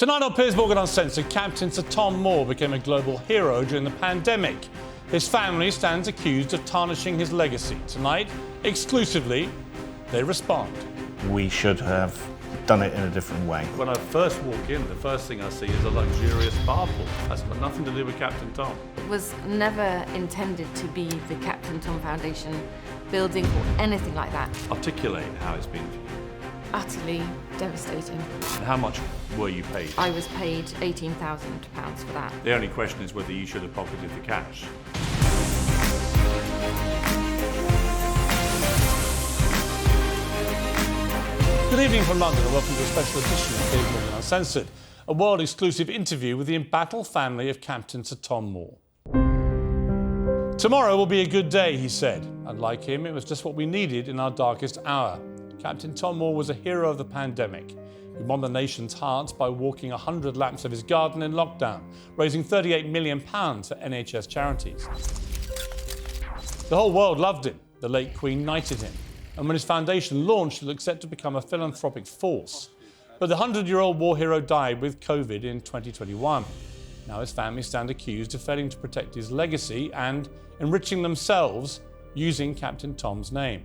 Tonight on Piers Morgan Uncensored, Captain Sir Tom Moore became a global hero during the pandemic. His family stands accused of tarnishing his legacy. Tonight, exclusively, they respond. We should have done it in a different way. When I first walk in, the first thing I see is a luxurious bar pool. That's got nothing to do with Captain Tom. It was never intended to be the Captain Tom Foundation building or anything like that. Articulate how it's been for you. Utterly devastating. And how much were you paid? I was paid £18,000 for that. The only question is whether you should have pocketed the cash. Good evening from London and welcome to a special edition of Piers Morgan Uncensored, a world-exclusive interview with the embattled family of Captain Sir Tom Moore. Tomorrow will be a good day, he said. And like him, it was just what we needed in our darkest hour. Captain Tom Moore was a hero of the pandemic. He won the nation's hearts by walking 100 laps of his garden in lockdown, raising £38 million for NHS charities. The whole world loved him. The late Queen knighted him. And when his foundation launched, it looked set to become a philanthropic force. But the 100-year-old war hero died with COVID in 2021. Now his family stand accused of failing to protect his legacy and enriching themselves using Captain Tom's name.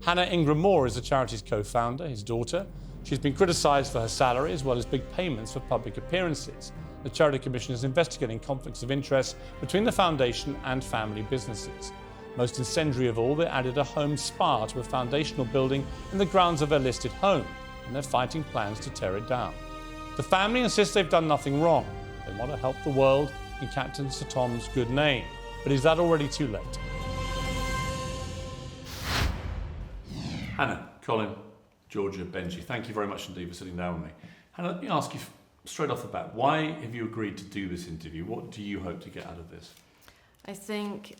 Hannah Ingram-Moore is the charity's co-founder, his daughter. She's been criticised for her salary as well as big payments for public appearances. The Charity Commission is investigating conflicts of interest between the foundation and family businesses. Most incendiary of all, they added a home spa to a foundational building in the grounds of their listed home, and they're fighting plans to tear it down. The family insists they've done nothing wrong. They want to help the world in Captain Sir Tom's good name. But is that already too late? Hannah, Colin, Georgia, Benji, thank you very much indeed for sitting down with me. Hannah, let me ask you straight off the bat, why have you agreed to do this interview? What do you hope to get out of this? I think,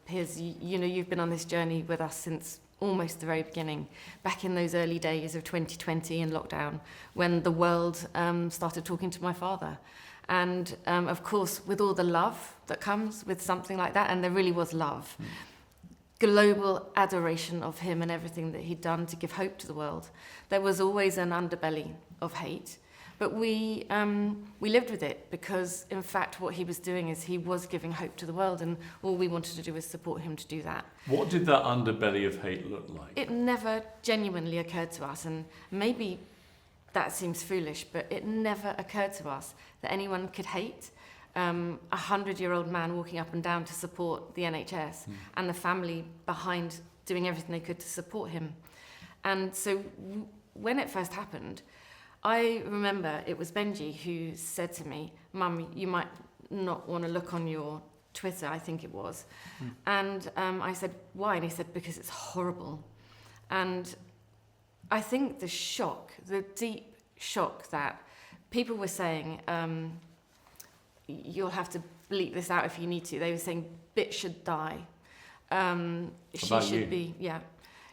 Piers, you've been on this journey with us since almost the very beginning, back in those early days of 2020 and lockdown, when the world started talking to my father. And of course, with all the love that comes with something like that, and there really was love, global adoration of him and everything that he'd done to give hope to the world. There was always an underbelly of hate, but we lived with it because, in fact, what he was doing is he was giving hope to the world, and all we wanted to do was support him to do that. What did that underbelly of hate look like? It never genuinely occurred to us, and maybe that seems foolish, but it never occurred to us that anyone could hate a 100-year-old man walking up and down to support the NHS and the family behind doing everything they could to support him. And so when it first happened, I remember it was Benji who said to me, "Mum, you might not want to look on your Twitter," I think it was. And I said, "Why?" And he said, "Because it's horrible." And I think the shock, the deep shock that people were saying, "You'll have to bleep this out if you need to." They were saying, "Bit should die.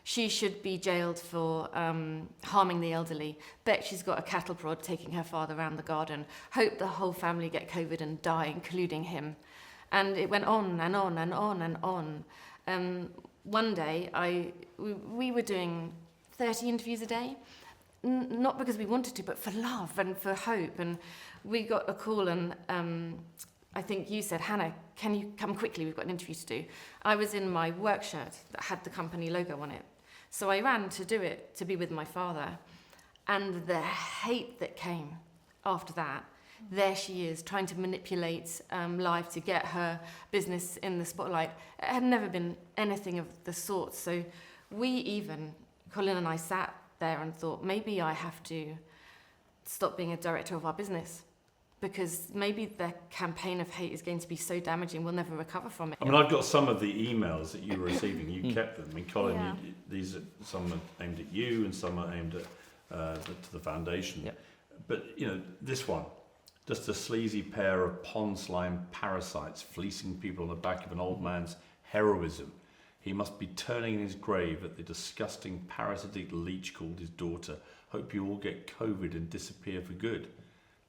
She should be jailed for harming the elderly. Bet she's got a cattle prod taking her father around the garden. Hope the whole family get COVID and die, including him." And it went on and on and on and on. One day, we were doing 30 interviews a day, not because we wanted to, but for love and for hope. And we got a call, and I think you said, "Hannah, can you come quickly? We've got an interview to do." I was in my work shirt that had the company logo on it. So I ran to do it, to be with my father. And the hate that came after that, there she is, trying to manipulate live to get her business in the spotlight. It had never been anything of the sort. So Colin and I sat there and thought, maybe I have to stop being a director of our business, because maybe the campaign of hate is going to be so damaging we'll never recover from it. I mean, I've got some of the emails that you were receiving. You kept them. I mean, Colin, these are some are aimed at you and some are aimed at to the foundation. Yep. But this one, just a sleazy pair of pond slime parasites fleecing people on the back of an old man's heroism. He must be turning in his grave at the disgusting parasitic leech called his daughter. Hope you all get COVID and disappear for good.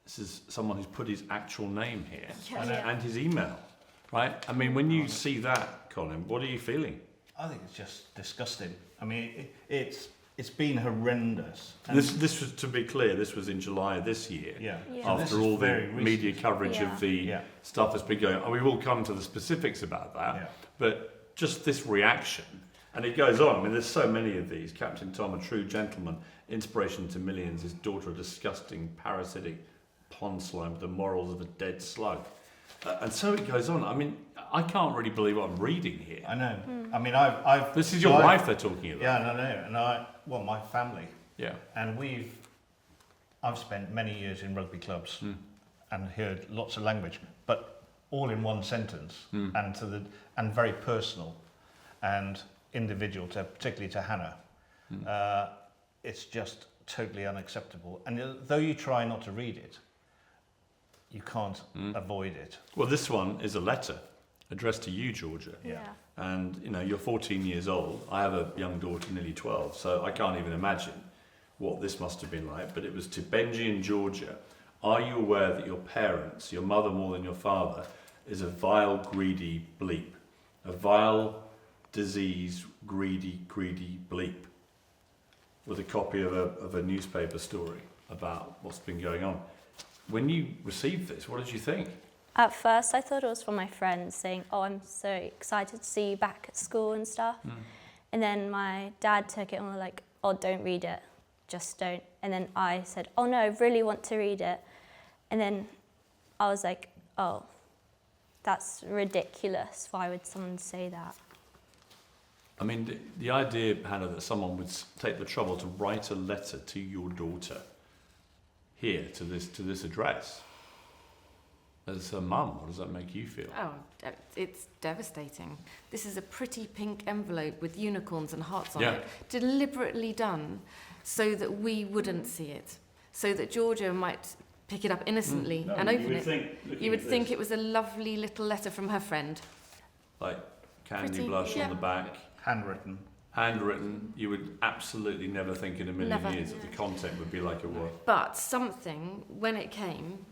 This is someone who's put his actual name here and his email, right? I mean, when you see that, Colin, what are you feeling? I think it's just disgusting. I mean, it's it's been horrendous. And This was, to be clear, this was in July of this year. Yeah. Yeah. After all the media coverage Yeah. of the stuff that's been going on. We will come to the specifics about that. Yeah. But just this reaction, and it goes on. I mean, there's so many of these. Captain Tom, a true gentleman, inspiration to millions. His daughter, a disgusting, parasitic pond slime with the morals of a dead slug. And so it goes on. I mean, I can't really believe what I'm reading here. I know. I mean, I've. This is your wife they're talking about. Yeah, no, and well, my family. Yeah. And I've spent many years in rugby clubs and heard lots of language, but all in one sentence, and very personal and individual, particularly to Hannah. It's just totally unacceptable. And though you try not to read it, you can't avoid it. Well, this one is a letter addressed to you, Georgia. Yeah. And, you know, you're 14 years old. I have a young daughter, nearly 12, so I can't even imagine what this must have been like. But it was to Benji and Georgia. Are you aware that your parents, your mother more than your father, is a vile, greedy bleep? A vile, diseased, greedy bleep. With a copy of a newspaper story about what's been going on. When you received this, what did you think? At first, I thought it was from my friends saying, "Oh, I'm so excited to see you back at school and stuff." And then my dad took it and was like, "Oh, don't read it. Just don't." And then I said, "Oh no, I really want to read it." And then I was like, "Oh, that's ridiculous. Why would someone say that?" I mean, the idea, Hannah, that someone would take the trouble to write a letter to your daughter here to this address. As her mum, what does that make you feel? Oh, it's devastating. This is a pretty pink envelope with unicorns and hearts on it, deliberately done so that we wouldn't see it, so that Georgia might pick it up innocently and open it. You would think it was a lovely little letter from her friend. Like candy Pretty, blush on the back. Handwritten. You would absolutely never think in a million years that the content would be like it was. But something, when it came,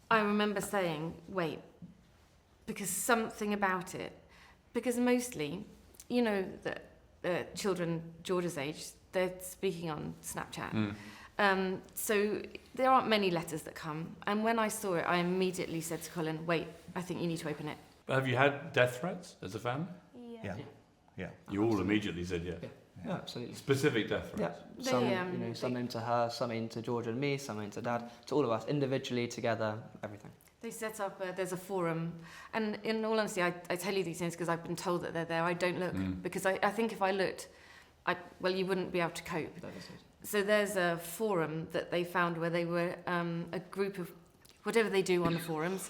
I remember saying, wait, because something about it, because mostly, you know, that children Georgia's age, they're speaking on Snapchat. So there aren't many letters that come. And when I saw it, I immediately said to Colin, wait, I think you need to open it. But have you had death threats as a family? Yeah. You all immediately said yes. Yeah, absolutely. Specific death threats? Yeah, some into her, some into Georgia and me, some into Dad, to all of us, individually, together, everything. They set up, there's a forum, and in all honesty, I tell you these things because I've been told that they're there. I don't look, because I think if I looked, you wouldn't be able to cope. So there's a forum that they found where they were a group of, whatever they do on the forums,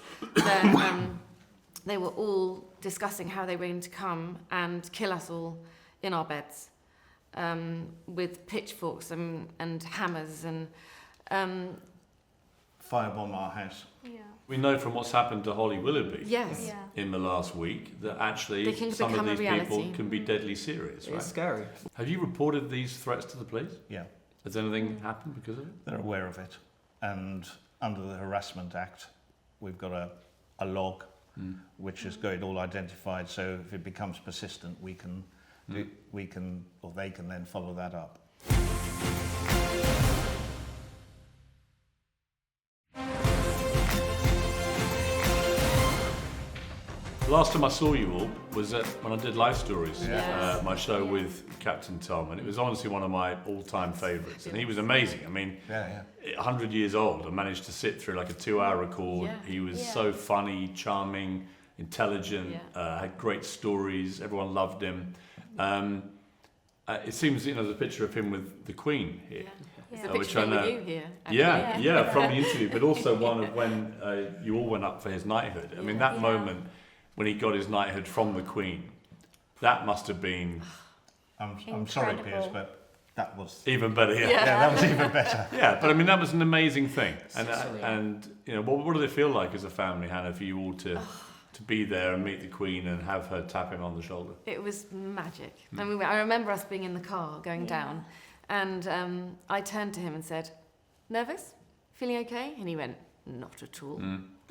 they were all discussing how they were going to come and kill us all in our beds. With pitchforks and hammers and Firebomb our house. Yeah. We know from what's happened to Holly Willoughby yes, in the last week that actually They can some of become a these reality. people can be deadly serious, right? It's scary. Have you reported these threats to the police? Yeah. Has anything happened because of it? They're aware of it. And under the Harassment Act, we've got a log which has got it all identified. So if it becomes persistent, they can then follow that up. The last time I saw you all was when I did Life Stories, Yes. my show with Captain Tom, and it was honestly one of my all-time favourites. And he was amazing. I mean, 100 years old, I managed to sit through like a 2-hour record. Yeah. He was so funny, charming, intelligent, had great stories. Everyone loved him. It seems, there's a picture of him with the Queen here. There's a Which picture I of know. you here. Yeah, from the interview, but also one of when you all went up for his knighthood. I mean, that moment when he got his knighthood from the Queen, that must have been... I'm sorry, Piers, but that was... Even better, Yeah, that was even better. Yeah, but I mean, that was an amazing thing. And what did it feel like as a family, Hannah, for you all to be there and meet the Queen and have her tap him on the shoulder? It was magic. I mean, I remember us being in the car going down, and I turned to him and said, "Nervous? Feeling okay?" And he went, "Not at all,"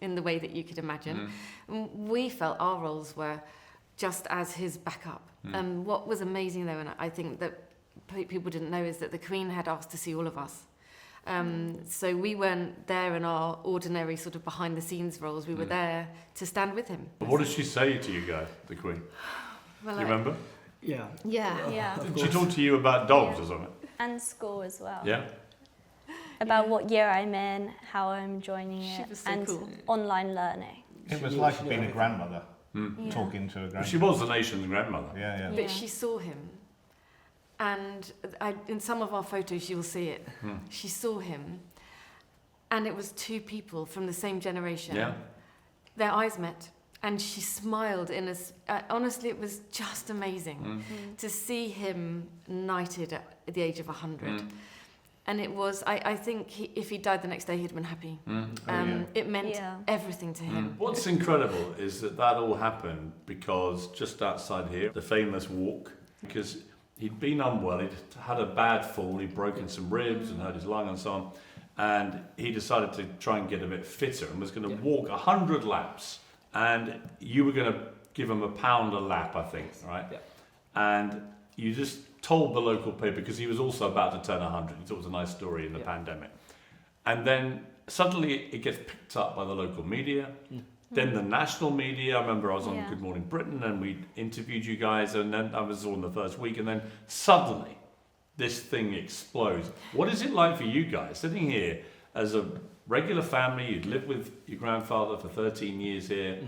in the way that you could imagine. We felt our roles were just as his backup. And what was amazing, though, and I think that people didn't know is that the Queen had asked to see all of us. So we weren't there in our ordinary sort of behind the scenes roles. We were there to stand with him. But what did she say to you guys, the Queen? Well, Do you remember? Yeah. Yeah. Did she talk to you about dogs or something? And school as well. Yeah. About what year I'm in, how I'm joining She it, was so and cool. online learning. It was like being a grandmother, Yeah. talking to a grandmother. She was the nation's grandmother. Yeah. But she saw him. And in some of our photos, you'll see it. She saw him. And it was two people from the same generation. Yeah. Their eyes met. And she smiled in honestly, it was just amazing to see him knighted at the age of 100. And it was, I think if he died the next day, he'd have been happy. It meant everything to him. What's incredible is that all happened because just outside here, the famous walk, because he'd been unwell, he'd had a bad fall, he'd broken some ribs and hurt his lung and so on, and he decided to try and get a bit fitter and was going to walk 100 laps, and you were going to give him £1 a lap, I think, right? Yeah. And you just told the local paper, because he was also about to turn 100, he thought it was a nice story in the pandemic, and then suddenly it gets picked up by the local media. Then the national media, I remember I was on Good Morning Britain and we interviewed you guys, and then I was on the first week, and then suddenly this thing explodes. What is it like for you guys sitting here as a regular family? You'd lived with your grandfather for 13 years here,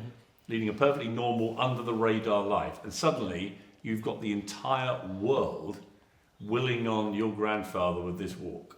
leading a perfectly normal, under the radar life, and suddenly you've got the entire world willing on your grandfather with this walk.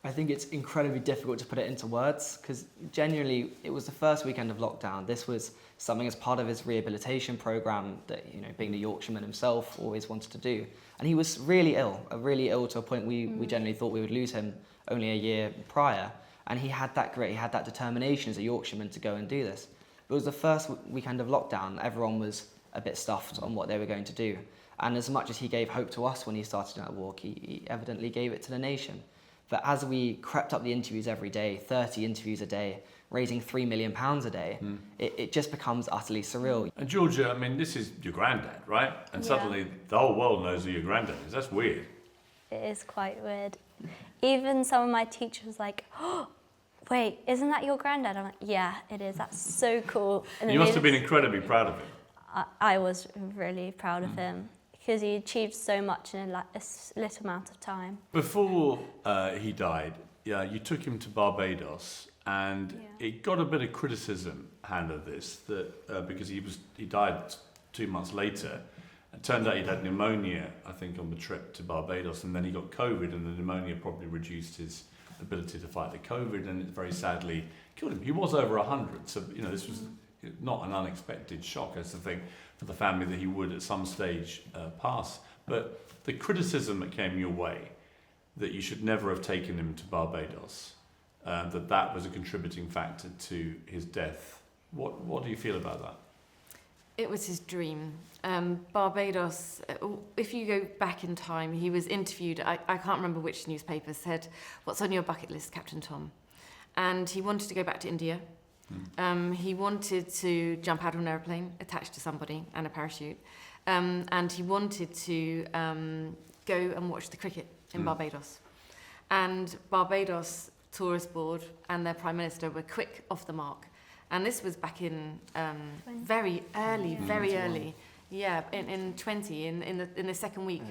I think it's incredibly difficult to put it into words because genuinely it was the first weekend of lockdown. This was something as part of his rehabilitation program that, you know, being the Yorkshireman himself always wanted to do. And he was really ill to a point we generally thought we would lose him only a year prior. And he had that grit, he had that determination as a Yorkshireman to go and do this. It was the first weekend of lockdown. Everyone was a bit stuffed on what they were going to do. And as much as he gave hope to us when he started that walk, he evidently gave it to the nation. But as we crept up the interviews every day, 30 interviews a day, raising £3 million a day, it just becomes utterly surreal. And Georgia, I mean, this is your granddad, right? And suddenly the whole world knows who your granddad is. That's weird. It is quite weird. Even some of my teachers were like, oh, wait, isn't that your granddad? I'm like, yeah, it is. That's so cool. And You must have been incredibly proud of him. I was really proud of him because he achieved so much in a little amount of time. Before he died, you took him to Barbados, and it got a bit of criticism, Hannah, this, that because he died 2 months later. It turned out he'd had pneumonia, I think, on the trip to Barbados, and then he got COVID, and the pneumonia probably reduced his ability to fight the COVID, and it very sadly killed him. He was over 100, so this was not an unexpected shock, as the thing, for the family that he would at some stage pass. But the criticism that came your way, that you should never have taken him to Barbados, that was a contributing factor to his death. What do you feel about that? It was his dream. Barbados, if you go back in time, he was interviewed, I can't remember which newspaper said, "What's on your bucket list, Captain Tom?" And he wanted to go back to India. He wanted to jump out of an aeroplane attached to somebody and a parachute. And he wanted to go and watch the cricket in Barbados. And Barbados Tourist Board and their Prime Minister were quick off the mark. And this was back in very early. Yeah, in 20, in the second week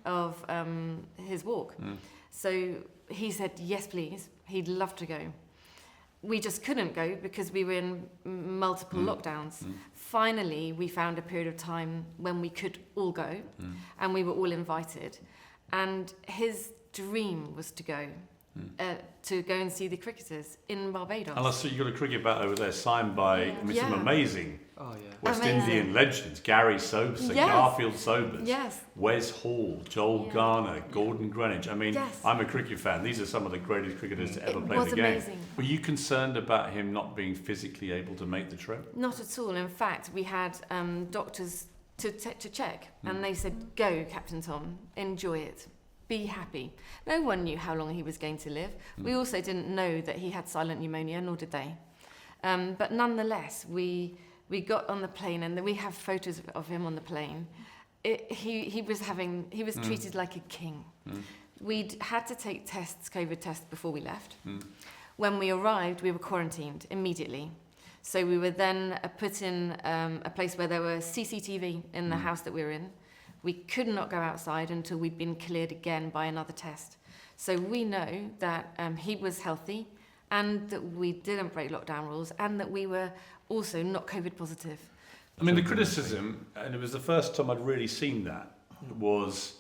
of his walk. So he said, yes, please. He'd love to go. We just couldn't go because we were in multiple lockdowns. Finally, we found a period of time when we could all go, and we were all invited. And his dream was to go and see the cricketers in Barbados. And I saw you got a cricket bat over there signed by some amazing West Indian legends: Gary Soberson, Garfield Sobers, Wes Hall, Joel Garner, Gordon Greenwich. I mean, I'm a cricket fan. These are some of the greatest cricketers to ever play the game. Amazing. Were you concerned about him not being physically able to make the trip? Not at all. In fact, we had doctors to check, and they said, "Go, Captain Tom, enjoy it. Be happy." No one knew how long he was going to live. We also didn't know that he had silent pneumonia, nor did they. But nonetheless, we got on the plane, and we have photos of him on the plane. he was treated like a king. We'd had to take COVID tests before we left. When we arrived, we were quarantined immediately. So we were then put in a place where there was CCTV in the house that we were in. We could not go outside until we'd been cleared again by another test. So we know that he was healthy and that we didn't break lockdown rules and that we were also not COVID positive. I mean, the criticism, and it was the first time I'd really seen that, was,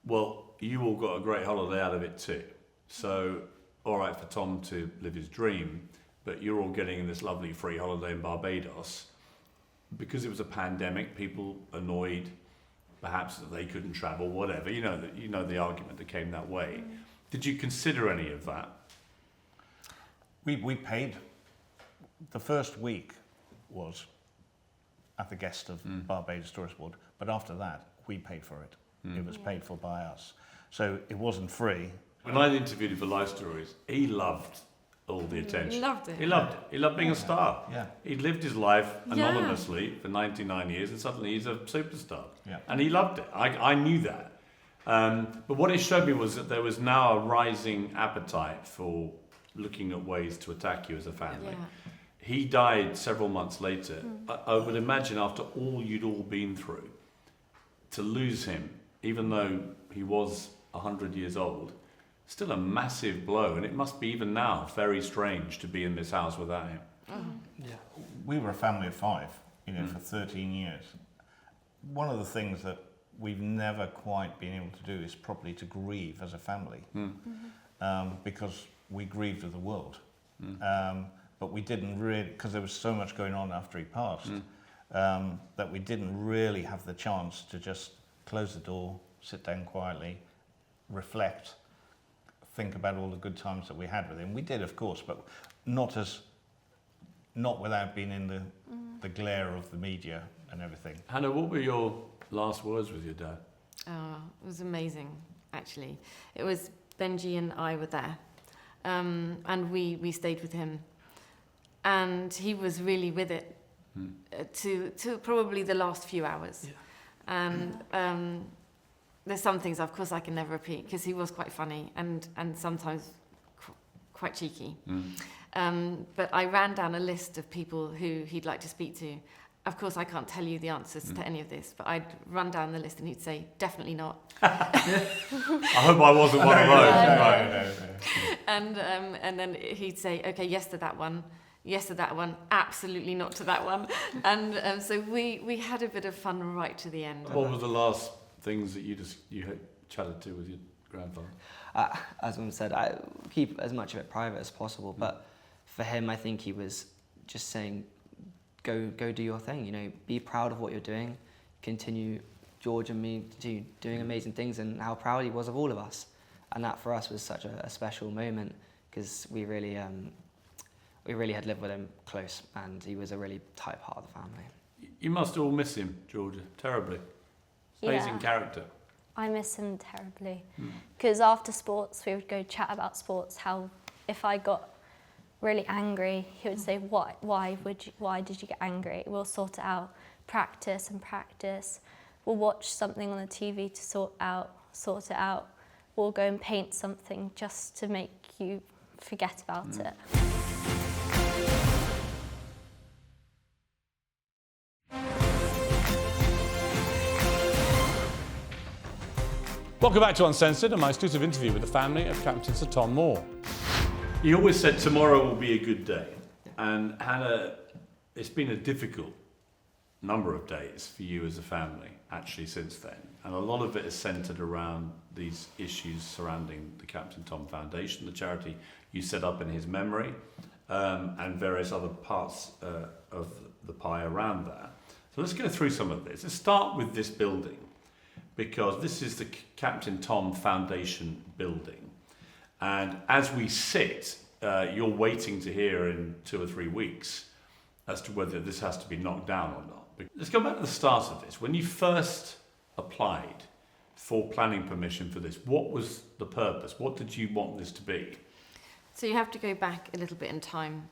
well, you all got a great holiday out of it too. So, all right for Tom to live his dream, but you're all getting this lovely free holiday in Barbados. Because it was a pandemic, people annoyed, perhaps that they couldn't travel, whatever. You know the argument that came that way. Did you consider any of that? We paid. The first week was at the guest of Barbados Tourist Board, but after that, we paid for it. It was paid for by us. So it wasn't free. When I interviewed him for Life Stories, he loved all the attention. He loved it. He loved it. He loved being a star. Yeah. He'd lived his life anonymously for 99 years, and suddenly he's a superstar. Yeah. And he loved it. I knew that. But what it showed me was that there was now a rising appetite for looking at ways to attack you as a family. Yeah. He died several months later. I would imagine after all you'd all been through, to lose him, even though he was 100 years old, still a massive blow. And it must be even now very strange to be in this house without him. Yeah. We were a family of 5, for 13 years. One of the things that we've never quite been able to do is properly to grieve as a family, because we grieved with the world. But we didn't really, because there was so much going on after he passed, that we didn't really have the chance to just close the door, sit down quietly, reflect, think about all the good times that we had with him. We did, of course, but not without being in the glare of the media and everything. Hannah, what were your last words with your dad? Oh, it was amazing, actually. It was Benji and I were there, and we stayed with him. And he was really with it to probably the last few hours. Yeah. And there's some things, of course, I can never repeat because he was quite funny and sometimes quite cheeky. But I ran down a list of people who he'd like to speak to. Of course, I can't tell you the answers to any of this, but I'd run down the list and he'd say, definitely not. I hope I wasn't one of those. No. And then he'd say, okay, yes to that one. Yes to that one, absolutely not to that one. And so we had a bit of fun right to the end. What were the last things that you had chatted to with your grandfather? As Mum said, I keep as much of it private as possible, but for him, I think he was just saying, go do your thing, be proud of what you're doing, continue George and me doing amazing things, and how proud he was of all of us. And that for us was such a special moment, because we really had lived with him close, and he was a really tight part of the family. You must all miss him, Georgia, terribly. Amazing character. I miss him terribly, because after sports we would go chat about sports. How if I got really angry, he would say, why did you get angry? We'll sort it out. Practice. We'll watch something on the TV to sort it out. We'll go and paint something just to make you forget about it. Welcome back to Uncensored and my exclusive interview with the family of Captain Sir Tom Moore. He always said tomorrow will be a good day. And Hannah, it's been a difficult number of days for you as a family, actually, since then. And a lot of it is centred around these issues surrounding the Captain Tom Foundation, the charity you set up in his memory, and various other parts of the pie around that. So let's go through some of this. Let's start with this building, because this is the Captain Tom Foundation building. And as we sit, you're waiting to hear in 2 or 3 weeks as to whether this has to be knocked down or not. But let's go back to the start of this. When you first applied for planning permission for this, what was the purpose? What did you want this to be? So you have to go back a little bit in time.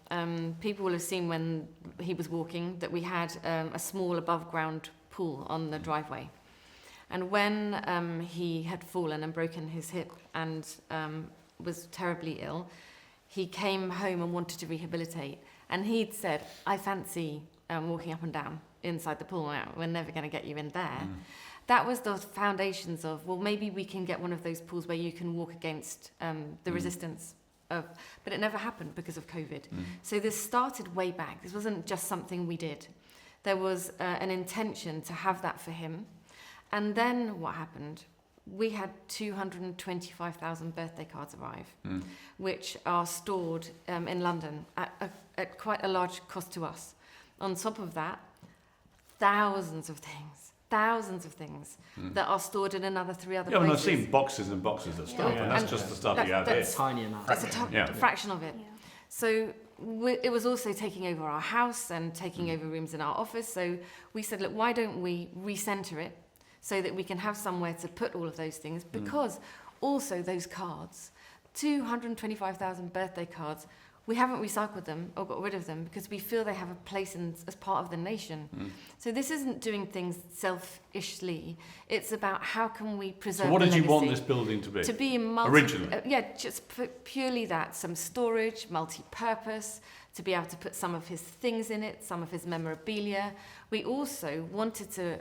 People will have seen when he was walking that we had a small above ground pool on the driveway. And when he had fallen and broken his hip and was terribly ill, he came home and wanted to rehabilitate. And he'd said, I fancy walking up and down inside the pool. We're never going to get you in there. That was the foundations of, well, maybe we can get one of those pools where you can walk against the resistance of, but it never happened because of COVID. So this started way back. This wasn't just something we did. There was an intention to have that for him. And then what happened? We had 225,000 birthday cards arrive, which are stored in London at quite a large cost to us. On top of that, thousands of things that are stored in another 3 other places. Yeah, I've seen boxes and boxes of stuff, and that's just the stuff you have here. Tiny amount. That's a fraction of it. Yeah. So it was also taking over our house and taking over rooms in our office. So we said, look, why don't we recenter it so that we can have somewhere to put all of those things? Because also those cards, 225,000 birthday cards, we haven't recycled them or got rid of them because we feel they have a place as part of the nation. So this isn't doing things selfishly. It's about how can we preserve. So what did you want legacy. this building to be? To be originally? Just purely that, some storage, multi-purpose, to be able to put some of his things in it, some of his memorabilia. We also wanted to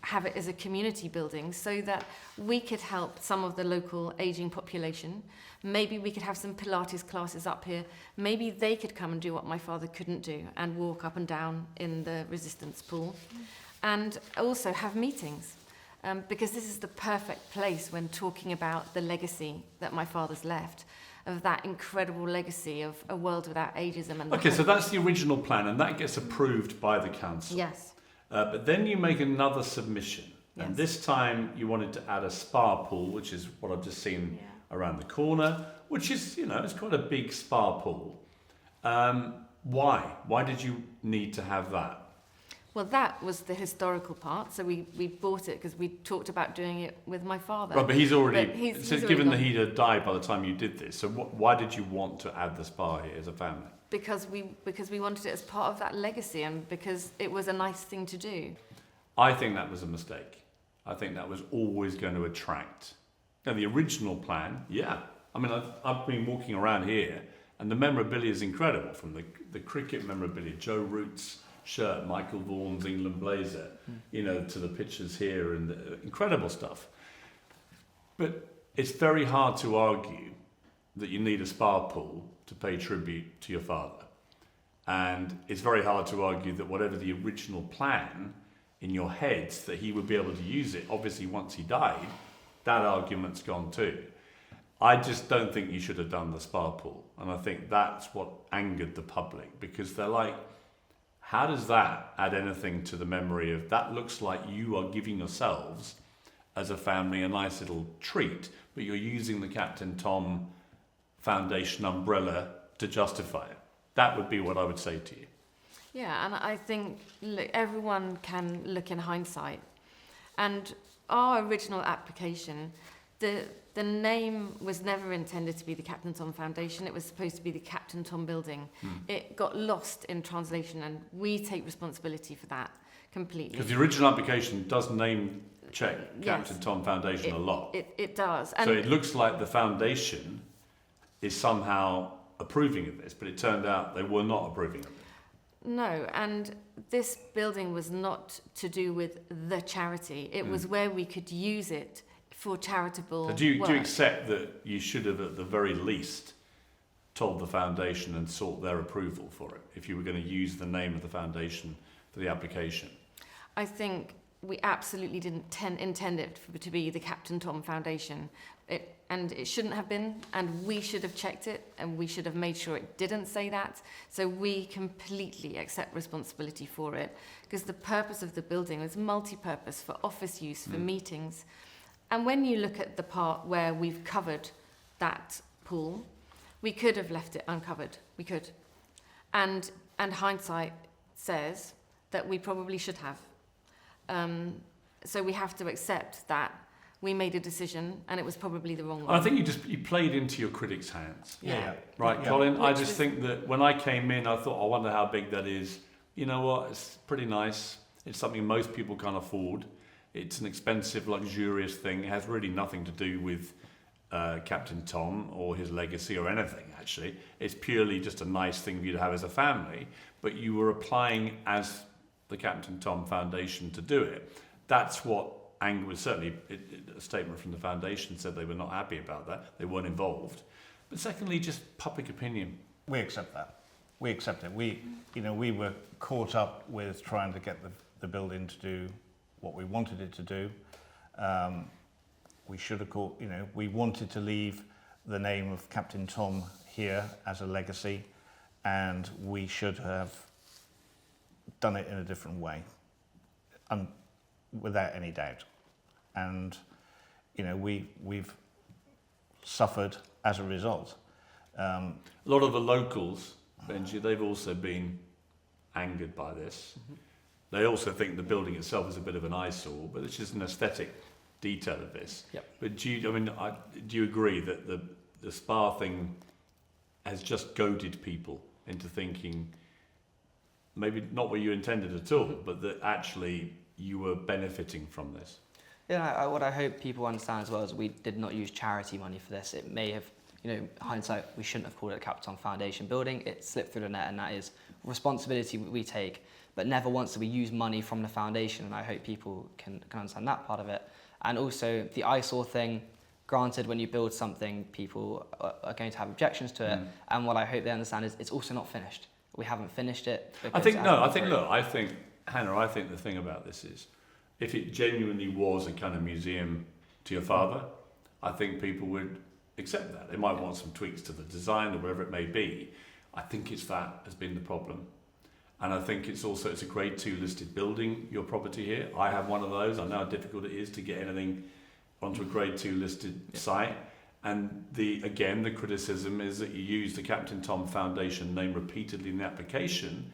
have it as a community building so that we could help some of the local ageing population. Maybe we could have some Pilates classes up here. Maybe they could come and do what my father couldn't do and walk up and down in the resistance pool. And also have meetings. Because this is the perfect place when talking about the legacy that my father's left, of that incredible legacy of a world without ageism. And Okay, so that's the original plan, and that gets approved by the council. Yes. But then you make another submission, and Yes. this time you wanted to add a spa pool, which is what I've just seen around the corner, which is, it's quite a big spa pool. Why? Why did you need to have that? Well, that was the historical part. So we bought it because we talked about doing it with my father. Right, but he's already, But he's so already given gone. that he'd have died by the time you did this, so why did you want to add the spa here as a family? Because we wanted it as part of that legacy and because it was a nice thing to do. I think that was a mistake. I think that was always going to attract. Now, the original plan, I've been walking around here and the memorabilia is incredible, from the cricket memorabilia, Joe Root's shirt, Michael Vaughan's England blazer, to the pictures here, and incredible stuff. But it's very hard to argue that you need a spa pool to pay tribute to your father. And it's very hard to argue that whatever the original plan in your heads, that he would be able to use it, obviously once he died, that argument's gone too. I just don't think you should have done the spa pool. And I think that's what angered the public, because they're like, how does that add anything to the memory of, that looks like you are giving yourselves as a family a nice little treat, but you're using the Captain Tom Foundation umbrella to justify it. That would be what I would say to you. Yeah, and I think everyone can look in hindsight. And our original application, the name was never intended to be the Captain Tom Foundation. It was supposed to be the Captain Tom Building. It got lost in translation, and we take responsibility for that completely. Because the original application does name check Captain Yes. Tom Foundation a lot. It does. So it looks like the foundation is somehow approving of this, but it turned out they were not approving of it. No, and this building was not to do with the charity. It was where we could use it for charitable So do you work. accept that you should have at the very least told the foundation and sought their approval for it, if you were going to use the name of the foundation for the application? I think we absolutely didn't intend it to be the Captain Tom Foundation. And it shouldn't have been, and we should have checked it, and we should have made sure it didn't say that. So we completely accept responsibility for it, because the purpose of the building is multi-purpose for office use, for meetings. And when you look at the part where we've covered that pool, we could have left it uncovered. We could. And hindsight says that we probably should have. So we have to accept that we made a decision and it was probably the wrong one. I think you played into your critics' hands. Yeah. Right, Yeah. Colin? I Which just was- think that when I came in, I thought, I wonder how big that is. You know what? It's pretty nice. It's something most people can't afford. It's an expensive, luxurious thing. It has really nothing to do with Captain Tom or his legacy or anything, actually. It's purely just a nice thing for you to have as a family, but you were applying as the Captain Tom Foundation to do it. That's what was certainly a statement from the foundation said they were not happy about that. They weren't involved. But secondly, just public opinion. We accept that. We accept it. We were caught up with trying to get the building to do what we wanted it to do. We should have we wanted to leave the name of Captain Tom here as a legacy, and we should have done it in a different way, without any doubt. And we've suffered as a result. A lot of the locals, Benji, they've also been angered by this. Mm-hmm. They also think the building itself is a bit of an eyesore, but it's just an aesthetic detail of this. Yep. But do you agree that the spa thing has just goaded people into thinking, maybe not what you intended at all, but that actually you were benefiting from this? Yeah, what I hope people understand as well is we did not use charity money for this. It may have, hindsight, we shouldn't have called it a Captain Foundation building. It slipped through the net, and that is responsibility we take. But never once did we use money from the foundation, and I hope people can understand that part of it. And also the eyesore thing, granted, when you build something, people are going to have objections to it. And what I hope they understand is it's also not finished. We haven't finished it. I think, Hannah, I think the thing about this is, if it genuinely was a kind of museum to your father, I think people would accept that. They might want some tweaks to the design or whatever it may be. I think it's that has been the problem. And I think it's a grade 2 listed building, your property here. I have one of those. I know how difficult it is to get anything onto a grade 2 listed site. And the criticism is that you use the Captain Tom Foundation name repeatedly in the application,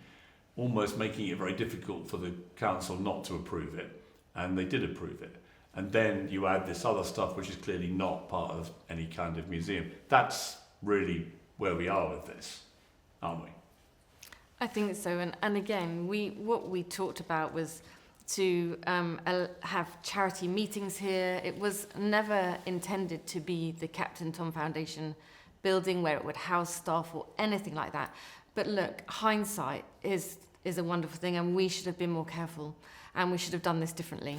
almost making it very difficult for the council not to approve it. And they did approve it. And then you add this other stuff, which is clearly not part of any kind of museum. That's really where we are with this, aren't we? I think so. And again, what we talked about was to have charity meetings here. It was never intended to be the Captain Tom Foundation building where it would house staff or anything like that. But look, hindsight is a wonderful thing, and we should have been more careful, and we should have done this differently.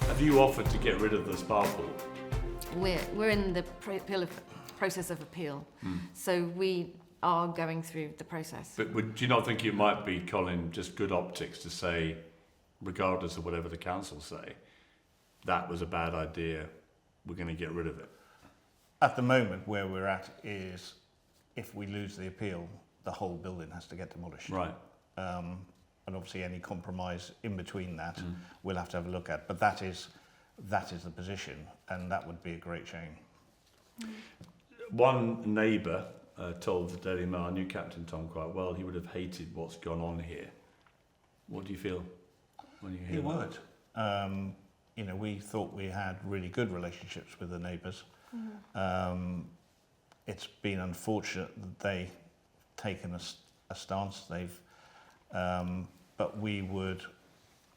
Have you offered to get rid of the spa pool? We're in the process of appeal, so we are going through the process. But do you not think it might be, Colin, just good optics to say, regardless of whatever the council say, that was a bad idea, we're going to get rid of it? At the moment, where we're at is, if we lose the appeal, the whole building has to get demolished. Right. And obviously any compromise in between that, we'll have to have a look at. But that is the position, and that would be a great shame. One neighbour told the Daily Mail, I knew Captain Tom quite well, he would have hated what's gone on here. What do you feel when you hear that? He would. We thought we had really good relationships with the neighbours. It's been unfortunate that they've taken a stance. But we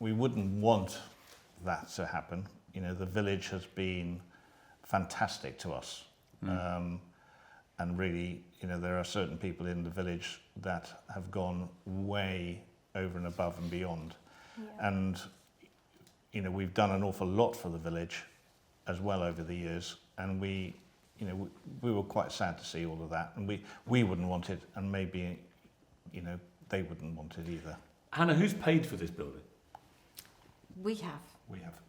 wouldn't want that to happen. The village has been fantastic to us. And really, there are certain people in the village that have gone way over and above and beyond. Yeah. And, we've done an awful lot for the village as well over the years. And we were quite sad to see all of that. And we wouldn't want it, and maybe, they wouldn't want it either. Hannah, who's paid for this building? We have.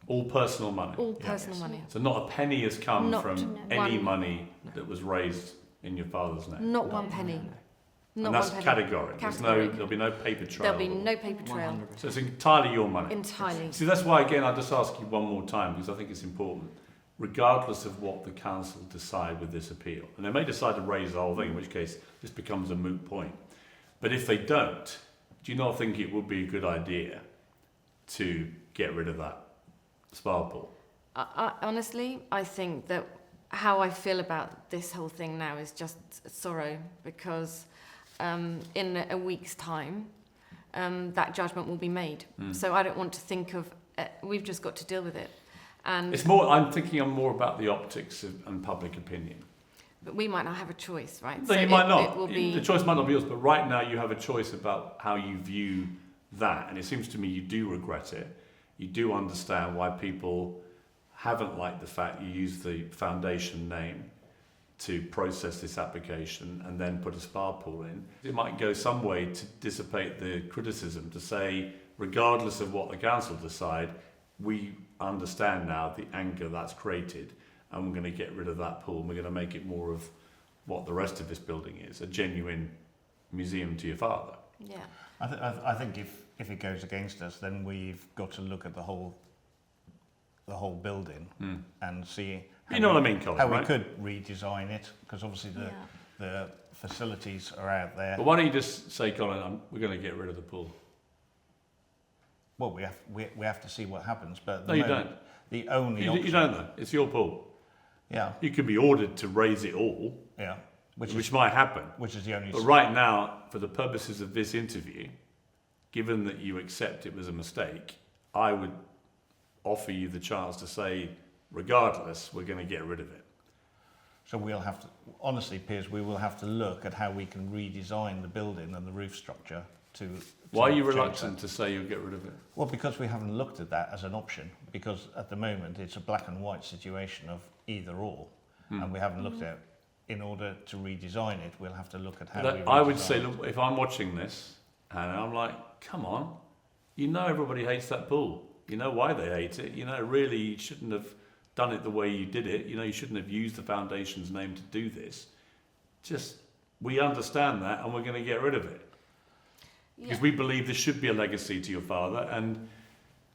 All personal money? All personal money. So not a penny has come from any one. Money that was raised in your father's name? Not one penny. No. And that's categoric. There'll be no paper trail. There'll be no paper trail. 100%. So it's entirely your money? Entirely. See, that's why, again, I'll just ask you one more time, because I think it's important. Regardless of what the council decide with this appeal, and they may decide to raise the whole thing, in which case this becomes a moot point. But if they don't, do you not think it would be a good idea to get rid of that spa pool? Honestly, I think that how I feel about this whole thing now is just sorrow, because in a week's time, that judgment will be made. So I don't want to think of, we've just got to deal with it. And It's more, I'm more about the optics and public opinion. But we might not have a choice, right? No, you might not. It will be... The choice might not be yours, but right now you have a choice about how you view that. And it seems to me you do regret it. You do understand why people haven't liked the fact you used the foundation name to process this application and then put a spa pool in. It might go some way to dissipate the criticism, to say, regardless of what the council decide, we understand now the anger that's created, and we're going to get rid of that pool, and we're going to make it more of what the rest of this building is, a genuine museum to your father. Yeah. I think if it goes against us, then we've got to look at the whole building and see You know what I mean, Colin, how right? we could redesign it, because obviously the facilities are out there. But why don't you just say, Colin, we're going to get rid of the pool? Well, we have to see what happens, but at No, the you moment, don't. the only You option, don't know. It's your pool. yeah, You could be ordered to raise it all, yeah, which might happen. which is the only. But right now, for the purposes of this interview, given that you accept it was a mistake, I would offer you the chance to say, regardless, we're going to get rid of it. So we'll have to, honestly, Piers, we will have to look at how we can redesign the building and the roof structure to. Why are you change reluctant that. to say you'll get rid of it? Well, because we haven't looked at that as an option. Because at the moment it's a black and white situation of either or, and we haven't looked at it. In order to redesign it, we'll have to look at how we. I would redesign say, it. look, if I'm watching this, and I'm like, come on, you know everybody hates that pool. You know why they hate it. You know, really, you shouldn't have done it the way you did it. You know, you shouldn't have used the foundation's name to do this. Just, we understand that, and we're going to get rid of it. Because we believe this should be a legacy to your father, and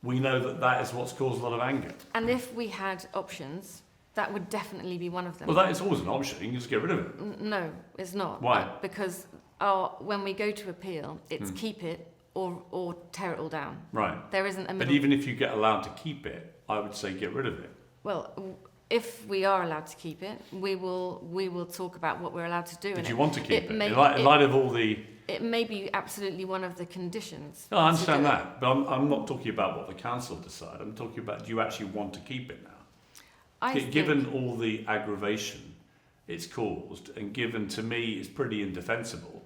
we know that that is what's caused a lot of anger. And if we had options, that would definitely be one of them. Well, that is always an option. You can just get rid of it. No, it's not. Why? Because when we go to appeal, it's keep it or tear it all down. Right. There isn't a middle. But even if you get allowed to keep it, I would say get rid of it. Well, if we are allowed to keep it, we will talk about what we're allowed to do. But and you want to keep it? may- In light of all the... It may be absolutely one of the conditions. No, I understand to do it. that. But I'm not talking about what the council decide. I'm talking about, do you actually want to keep it now? Given all the aggravation it's caused, and given, to me, it's pretty indefensible,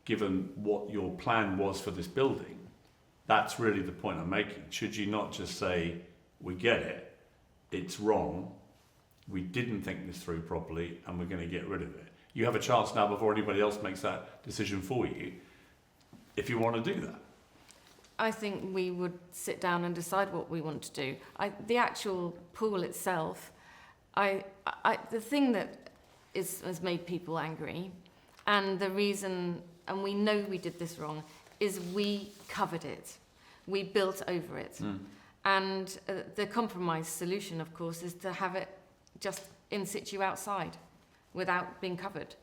given what your plan was for this building, that's really the point I'm making. Should you not just say, we get it, it's wrong, we didn't think this through properly, and we're going to get rid of it? You have a chance now before anybody else makes that decision for you, if you want to do that. I think we would sit down and decide what we want to do. The actual pool itself, the thing that has made people angry, and the reason, and we know we did this wrong, is we covered it. We built over it. And the compromise solution, of course, is to have it just in situ outside without being covered.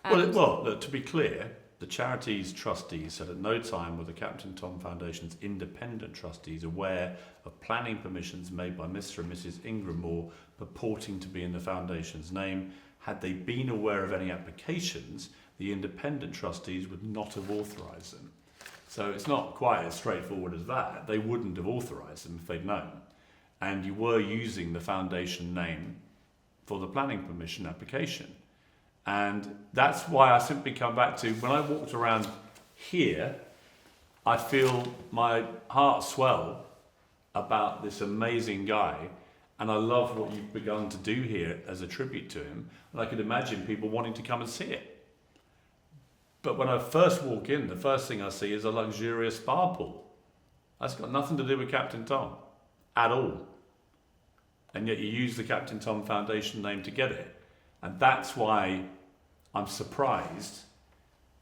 Well, look, to be clear, the charity's trustees said at no time were the Captain Tom Foundation's independent trustees aware of planning permissions made by Mr. and Mrs. Ingram-Moore purporting to be in the foundation's name. Had they been aware of any applications, the independent trustees would not have authorised them. So it's not quite as straightforward as that. They wouldn't have authorised them if they'd known. And you were using the foundation name for the planning permission application. And that's why I simply come back to, when I walked around here, I feel my heart swell about this amazing guy, and I love what you've begun to do here as a tribute to him, and I could imagine people wanting to come and see it. But when I first walk in, the first thing I see is a luxurious spa pool. That's got nothing to do with Captain Tom at all. And yet you use the Captain Tom Foundation name to get it. And that's why I'm surprised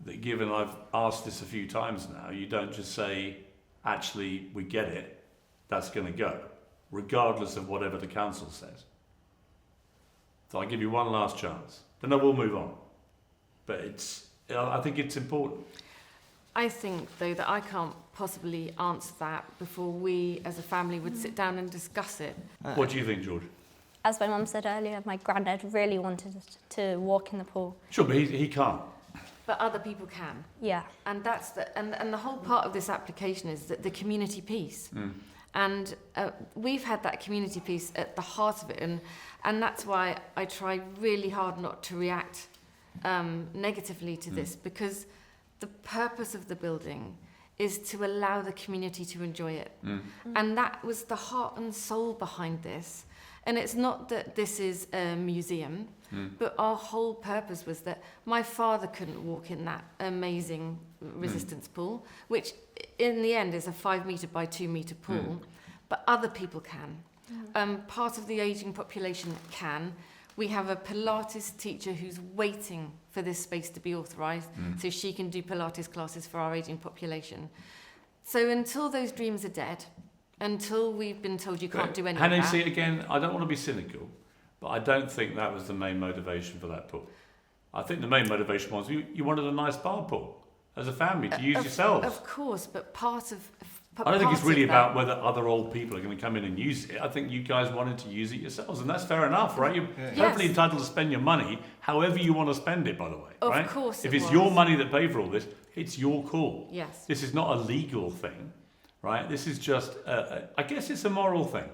that, given I've asked this a few times now, you don't just say, actually, we get it, that's going to go, regardless of whatever the council says. So I'll give you one last chance. Then I will move on. But I think it's important. I think, though, that I can't possibly answer that before we, as a family, would sit down and discuss it. What do you think, George? As my mum said earlier, my granddad really wanted us to walk in the pool. Sure, but he can't. but other people can. Yeah. And that's the whole part of this application is that the community piece. And we've had that community piece at the heart of it, and that's why I try really hard not to react negatively to this, because the purpose of the building is to allow the community to enjoy it. And that was the heart and soul behind this. And it's not that this is a museum, but our whole purpose was that my father couldn't walk in that amazing resistance pool, which in the end is a 5 metre by 2 metre pool, but other people can. Part of the ageing population can. We have a Pilates teacher who's waiting for this space to be authorised so she can do Pilates classes for our ageing population. So until those dreams are dead, until we've been told you can't do any Hannah, of that. see, again, I don't want to be cynical, but I don't think that was the main motivation for that pool. I think the main motivation was you wanted a nice bar pool as a family to use yourselves. Of course, but part of... I don't think it's really about whether other old people are going to come in and use it. I think you guys wanted to use it yourselves, and that's fair enough, right? You're perfectly entitled to spend your money however you want to spend it, by the way. Of right? course If it it's was. your money that paid for all this, it's your call. Yes. This is not a legal thing, right? This is just, I guess it's a moral thing.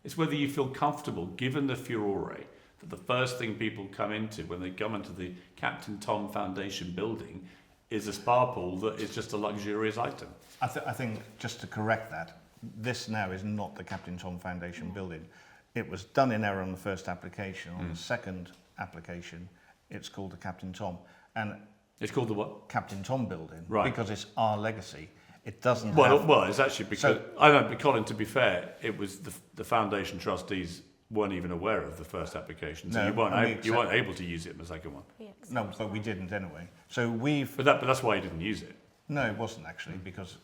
It's whether you feel comfortable, given the furore, that the first thing people come into when they come into the Captain Tom Foundation building is a spa pool that is just a luxurious item. I think, just to correct that, this now is not the Captain Tom Foundation building. It was done in error on the first application. On the second application, it's called the Captain Tom. And It's called the what? Captain Tom building, Right. because it's our legacy. It doesn't Well, have... well, it's actually because I don't. But Colin, to be fair, it was the foundation trustees weren't even aware of the first application, so No, you weren't able to use it in the second one. No, but we didn't anyway. So But that's why you didn't use it. No, it wasn't actually, because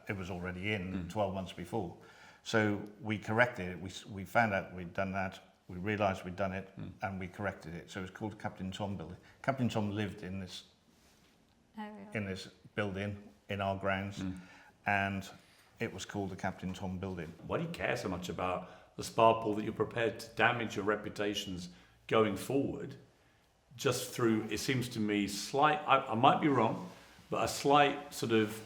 it was already in 12 months before. So we corrected it. We found out we'd done that. We realised we'd done it, and we corrected it. So it's called Captain Tom building. Captain Tom lived in this building in our grounds, and it was called the Captain Tom building. Why do you care so much about the spa pool that you're prepared to damage your reputations going forward, just through, it seems to me, I might be wrong, but a slight sort of,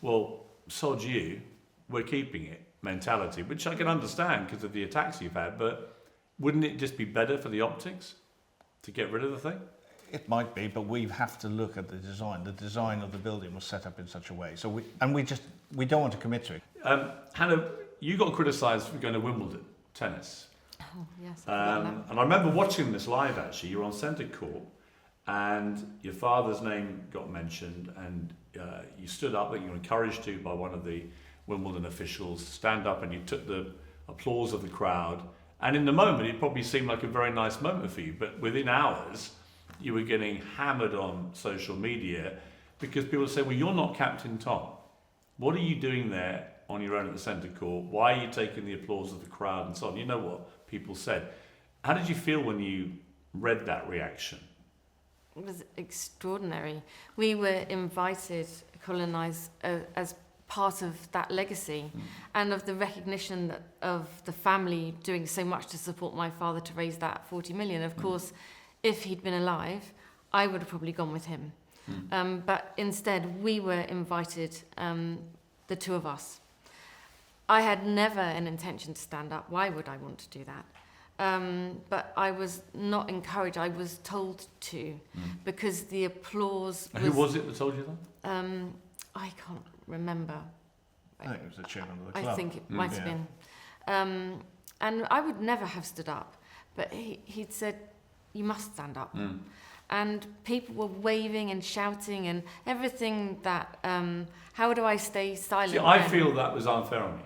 well, sod you, we're keeping it mentality, which I can understand because of the attacks you've had, but wouldn't it just be better for the optics to get rid of the thing? It might be, but we have to look at the design. The design of the building was set up in such a way. So we don't want to commit to it. Hannah, you got criticised for going to Wimbledon tennis. Oh, yes. I forgot that. And I remember watching this live, actually. You were on centre court and your father's name got mentioned, and you stood up, and you were encouraged to by one of the Wimbledon officials, stand up, and you took the applause of the crowd. And in the moment, it probably seemed like a very nice moment for you, but within hours, you were getting hammered on social media because people say, well, you're not Captain Tom. What are you doing there on your own at the centre court? Why are you taking the applause of the crowd and so on? You know what people said. How did you feel when you read that reaction? It was extraordinary. We were invited, Colin and I, as part of that legacy and of the recognition of the family doing so much to support my father to raise that 40 million. Of course, if he'd been alive, I would have probably gone with him. But instead, we were invited, the two of us. I had never an intention to stand up. Why would I want to do that? But I was not encouraged. I was told to, because the applause was... Who was it that told you that? I can't remember. I think it was the chairman of the club. I think it might have been. And I would never have stood up, but he'd said, you must stand up. And people were waving and shouting and everything that, how do I stay silent? See, I feel that was unfair on you.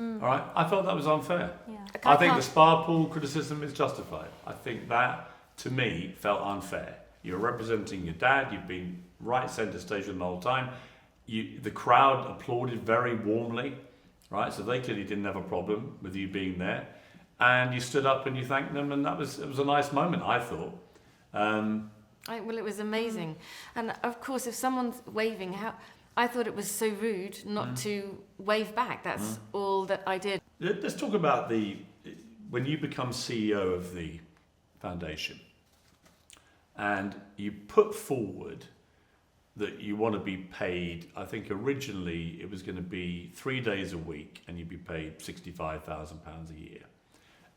All right? I felt that was unfair. Yeah. I think the spa pool criticism is justified. I think that, to me, felt unfair. You're representing your dad. You've been right centre stage with him the whole time. The crowd applauded very warmly, right? So they clearly didn't have a problem with you being there. And you stood up and you thanked them, and it was a nice moment, I thought. Well, it was amazing. And of course, if someone's waving, I thought it was so rude not to wave back. That's all that I did. Let's talk about when you become CEO of the foundation. and you put forward that you want to be paid, I think originally it was going to be 3 days a week and you'd be paid £65,000 a year.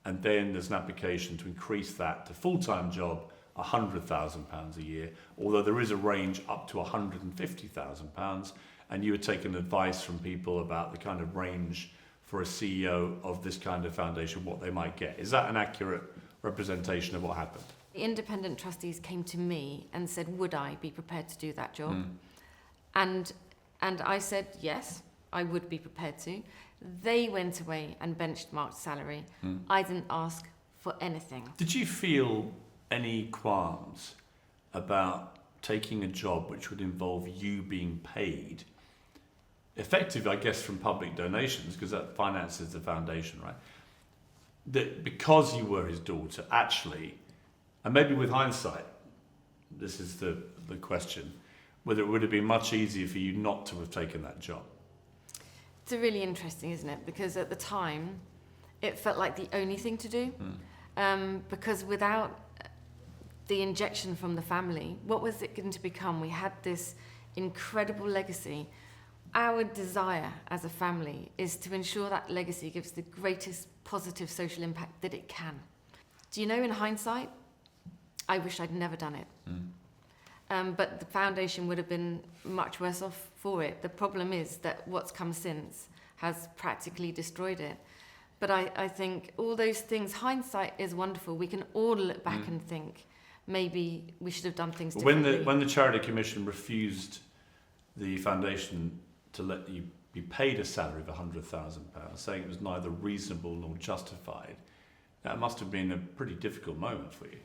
And then there's an application to increase that to full-time job, £100,000 a year, although there is a range up to £150,000, and you had taken advice from people about the kind of range for a CEO of this kind of foundation, what they might get. Is that an accurate representation of what happened? The independent trustees came to me and said, would I be prepared to do that job? And I said, yes, I would be prepared to. They went away and benchmarked salary. I didn't ask for anything. Did you feel any qualms about taking a job which would involve you being paid, effective, I guess, from public donations, because that finances the foundation, right? That because you were his daughter, actually, and maybe with hindsight, this is the question, whether it would have been much easier for you not to have taken that job. It's really interesting, isn't it? Because at the time, it felt like the only thing to do. Because without the injection from the family, what was it going to become? We had this incredible legacy. Our desire as a family is to ensure that legacy gives the greatest positive social impact that it can. Do you know, in hindsight, I wish I'd never done it. But the foundation would have been much worse off for it. The problem is that what's come since has practically destroyed it. But I think all those things, hindsight is wonderful. We can all look back and think, maybe we should have done things differently. When the Charity Commission refused the foundation to let you be paid a salary of £100,000, saying it was neither reasonable nor justified, that must have been a pretty difficult moment for you.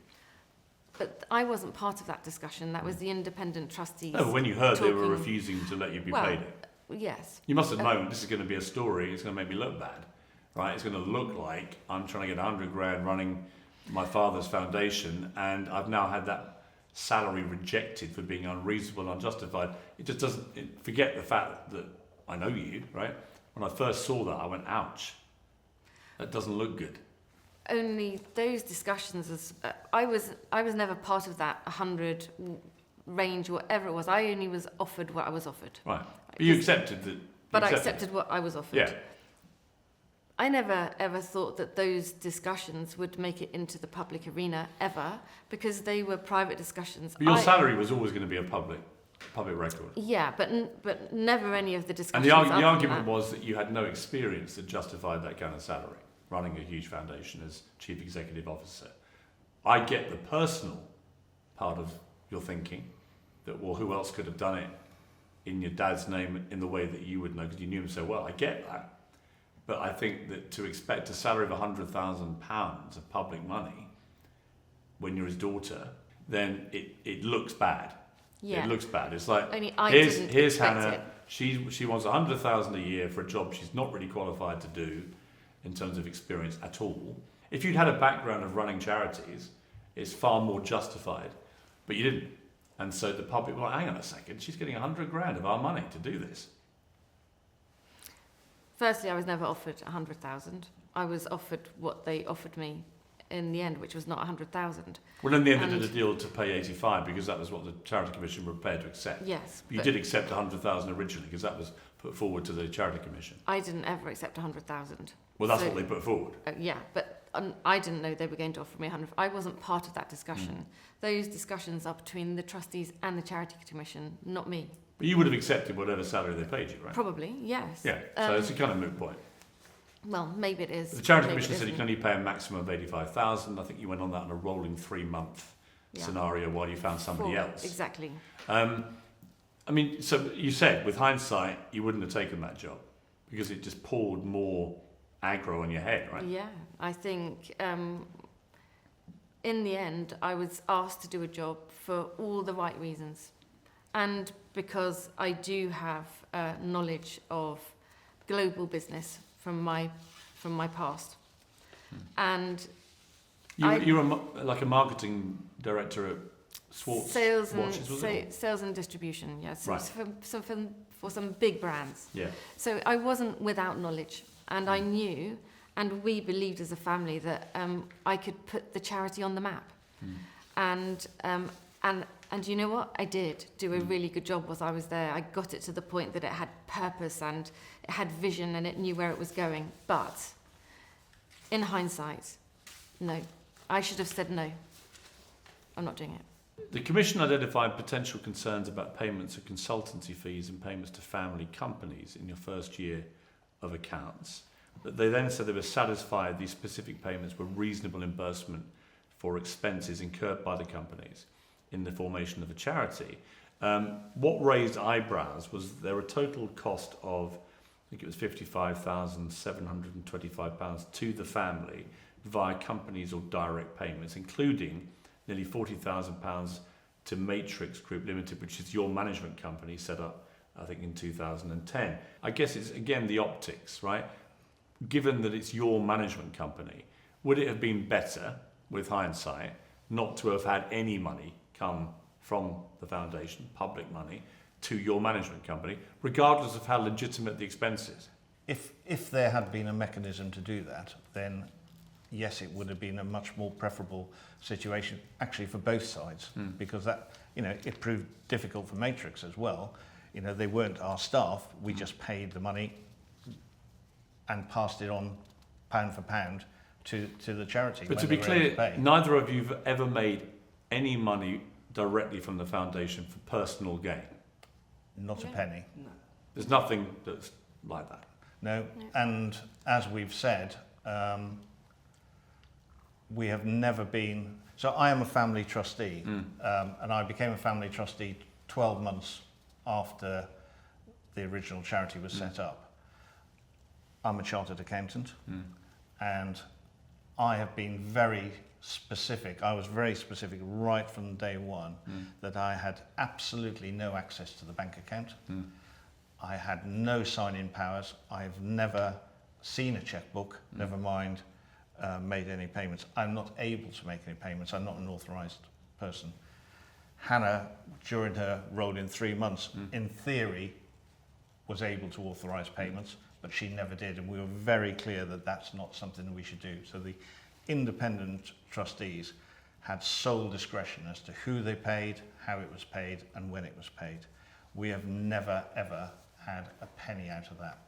But I wasn't part of that discussion. That was the independent trustees. No, but when you heard they were talking. refusing to let you be paid it, Yes. you must have known this is going to be a story. It's going to make me look bad, right? It's going to look like I'm trying to get 100 grand running my father's foundation, and I've now had that salary rejected for being unreasonable and unjustified. It just doesn't. Forget the fact that I know you, right? When I first saw that, I went, "Ouch, that doesn't look good." Only those discussions, I was never part of that 100 range, whatever it was. I only was offered what I was offered. Right. But you accepted that. But I accepted what I was offered. Yeah. I never ever thought that those discussions would make it into the public arena ever, because they were private discussions. But your salary was always going to be a public record. Yeah, but never any of the And discussions. the argument was that you had no experience that justified that kind of salary, running a huge foundation as chief executive officer. I get the personal part of your thinking, that, well, who else could have done it in your dad's name in the way that you would know, because you knew him so well. I get that. But I think that to expect a salary of £100,000 of public money when you're his daughter, then it looks bad. Yeah. It looks bad. It's like, Only I here's didn't expect Hannah. it. She wants £100,000 a year for a job she's not really qualified to do in terms of experience at all. If you'd had a background of running charities, it's far more justified. But you didn't. And so the public were like, hang on a second, she's getting 100 grand of our money to do this. Firstly, I was never offered 100,000. I was offered what they offered me in the end, which was not 100,000. Well, in the end, they did a deal to pay 85 because that was what the Charity Commission were prepared to accept. Yes. But you did accept 100,000 originally because that was put forward to the Charity Commission. I didn't ever accept 100,000. Well, that's what they put forward. Yeah, but I didn't know they were going to offer me 100. I wasn't part of that discussion. Those discussions are between the trustees and the Charity Commission, not me. But you would have accepted whatever salary they paid you, right? Probably, yes. Yeah, so it's a kind of moot point. Well, maybe it is. The Charity maybe Commission it said you isn't. can only pay a maximum of 85,000. I think you went on that in a rolling 3-month scenario while you found somebody else. Exactly. I mean, so you said with hindsight you wouldn't have taken that job because it just poured more aggro on your head, right? Yeah, I think in the end I was asked to do a job for all the right reasons, and because I do have knowledge of global business from my past, and you were like a marketing director at Swartz sales Watches, was it? sales and distribution. Yes, Right. for some big brands. Yeah. So I wasn't without knowledge, and I knew, and we believed as a family that I could put the charity on the map. And And you know what? I did do a really good job whilst I was there. I got it to the point that it had purpose and it had vision and it knew where it was going. But in hindsight, no. I should have said no. I'm not doing it. The Commission identified potential concerns about payments of consultancy fees and payments to family companies in your first year of accounts. But they then said they were satisfied these specific payments were reasonable reimbursement for expenses incurred by the companies in the formation of a charity. What raised eyebrows was there a total cost of, I think it was £55,725 to the family via companies or direct payments, including nearly £40,000 to Matrix Group Limited, which is your management company set up, I think, in 2010. I guess it's, again, the optics, right? Given that it's your management company, would it have been better, with hindsight, not to have had any money come from the foundation, public money, to your management company, regardless of how legitimate the expense is? If there had been a mechanism to do that, then yes, it would have been a much more preferable situation, actually, for both sides, because that, it proved difficult for Matrix as well. They weren't our staff. We just paid the money and passed it on pound for pound to the charity. But to be clear, neither of you have ever made any money directly from the foundation for personal gain. Not a penny. No. There's nothing that's like that. No. And as we've said, we have never been. So I am a family trustee, and I became a family trustee 12 months after the original charity was set up. I'm a chartered accountant, and I have been very specific. I was very specific right from day one that I had absolutely no access to the bank account. I had no sign-in powers. I've never seen a checkbook, never mind made any payments. I'm not able to make any payments. I'm not an authorised person. Hannah, during her role in 3 months, in theory, was able to authorise payments, but she never did, and we were very clear that that's not something that we should do. So the independent trustees had sole discretion as to who they paid, how it was paid, and when it was paid. We have never, ever had a penny out of that.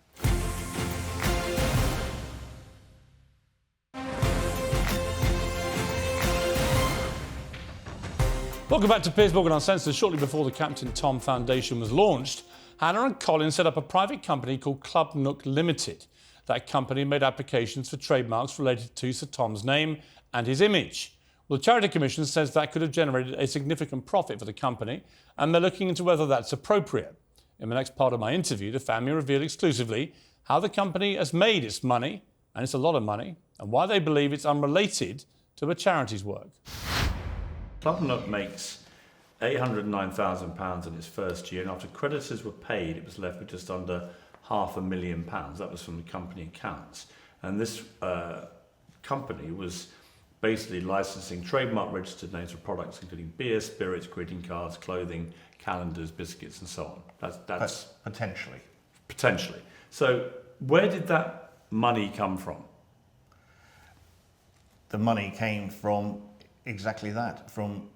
Welcome back to Piers Morgan Uncensored. Shortly before the Captain Tom Foundation was launched, Hannah and Colin set up a private company called Club Nook Limited. That company made applications for trademarks related to Sir Tom's name and his image. Well, the Charity Commission says that could have generated a significant profit for the company, and they're looking into whether that's appropriate. In the next part of my interview, the family reveal exclusively how the company has made its money, and it's a lot of money, and why they believe it's unrelated to the charity's work. Club Nook makes £809,000 in its first year, and after creditors were paid, it was left with just under £500,000. That was from the company accounts. And this company was basically licensing trademark registered names for products including beer, spirits, greeting cards, clothing, calendars, biscuits, and so on. That's potentially. Potentially. So where did that money come from? The money came from exactly that, from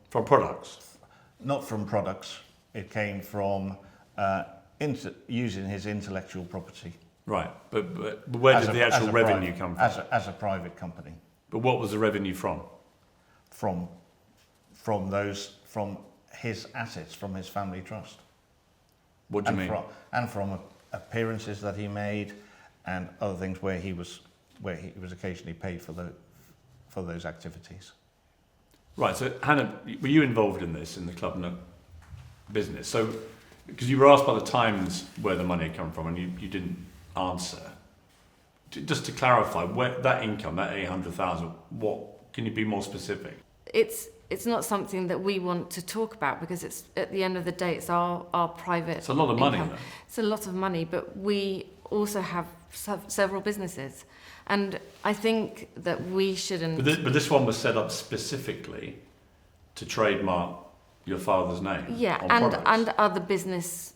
products? Not from products. It came from using his intellectual property. Right, but where did the actual revenue come from? As a private company. But what was the revenue from? From his assets, from his family trust. What do you mean? And from appearances that he made, and other things where he was occasionally paid for those activities. Right, so Hannah, were you involved in this, in the Club Nook business? So, because you were asked by the Times where the money had come from and you didn't answer. Just to clarify, where that income, that 800,000, what, can you be more specific? It's not something that we want to talk about because it's, at the end of the day, it's our private It's a lot of money, income. though. It's a lot of money, but we also have several businesses. And I think that we shouldn't... But this one was set up specifically to trademark your father's name. Yeah, on and other business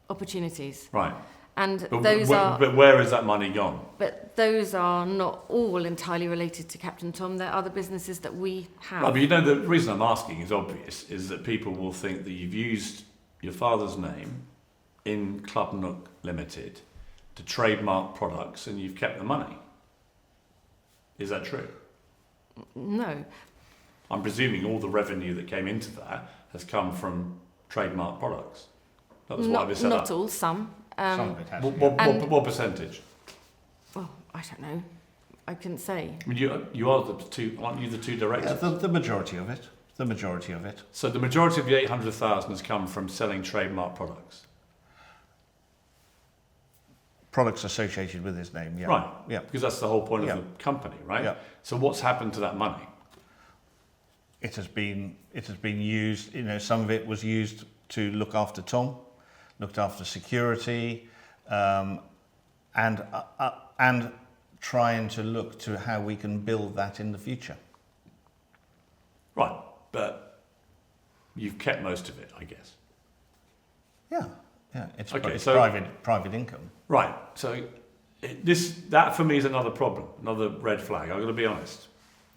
opportunities. Right. And But where has that money gone? But those are not all entirely related to Captain Tom. There are other businesses that we have. Right, but you know, the reason I'm asking is obvious, is that people will think that you've used your father's name in Club Nook Limited to trademark products and you've kept the money. Is that true? No. I'm presuming all the revenue that came into that has come from trademark products. That was why they set up. Not all, some. Some of it has. What percentage? Well, I don't know. I couldn't say. I mean, you are the two, aren't you the two directors? The majority of it. The majority of it. So the majority of the 800,000 has come from selling trademark products. Products associated with his name, yeah. Right. Yeah. Because that's the whole point of the company, right? Yeah. So what's happened to that money? It has been used, some of it was used to look after Tom, looked after security, and trying to look to how we can build that in the future. Right, but you've kept most of it, I guess. Yeah, it's Okay, it's so- private income. Right, so that for me is another problem, another red flag. I've got to be honest,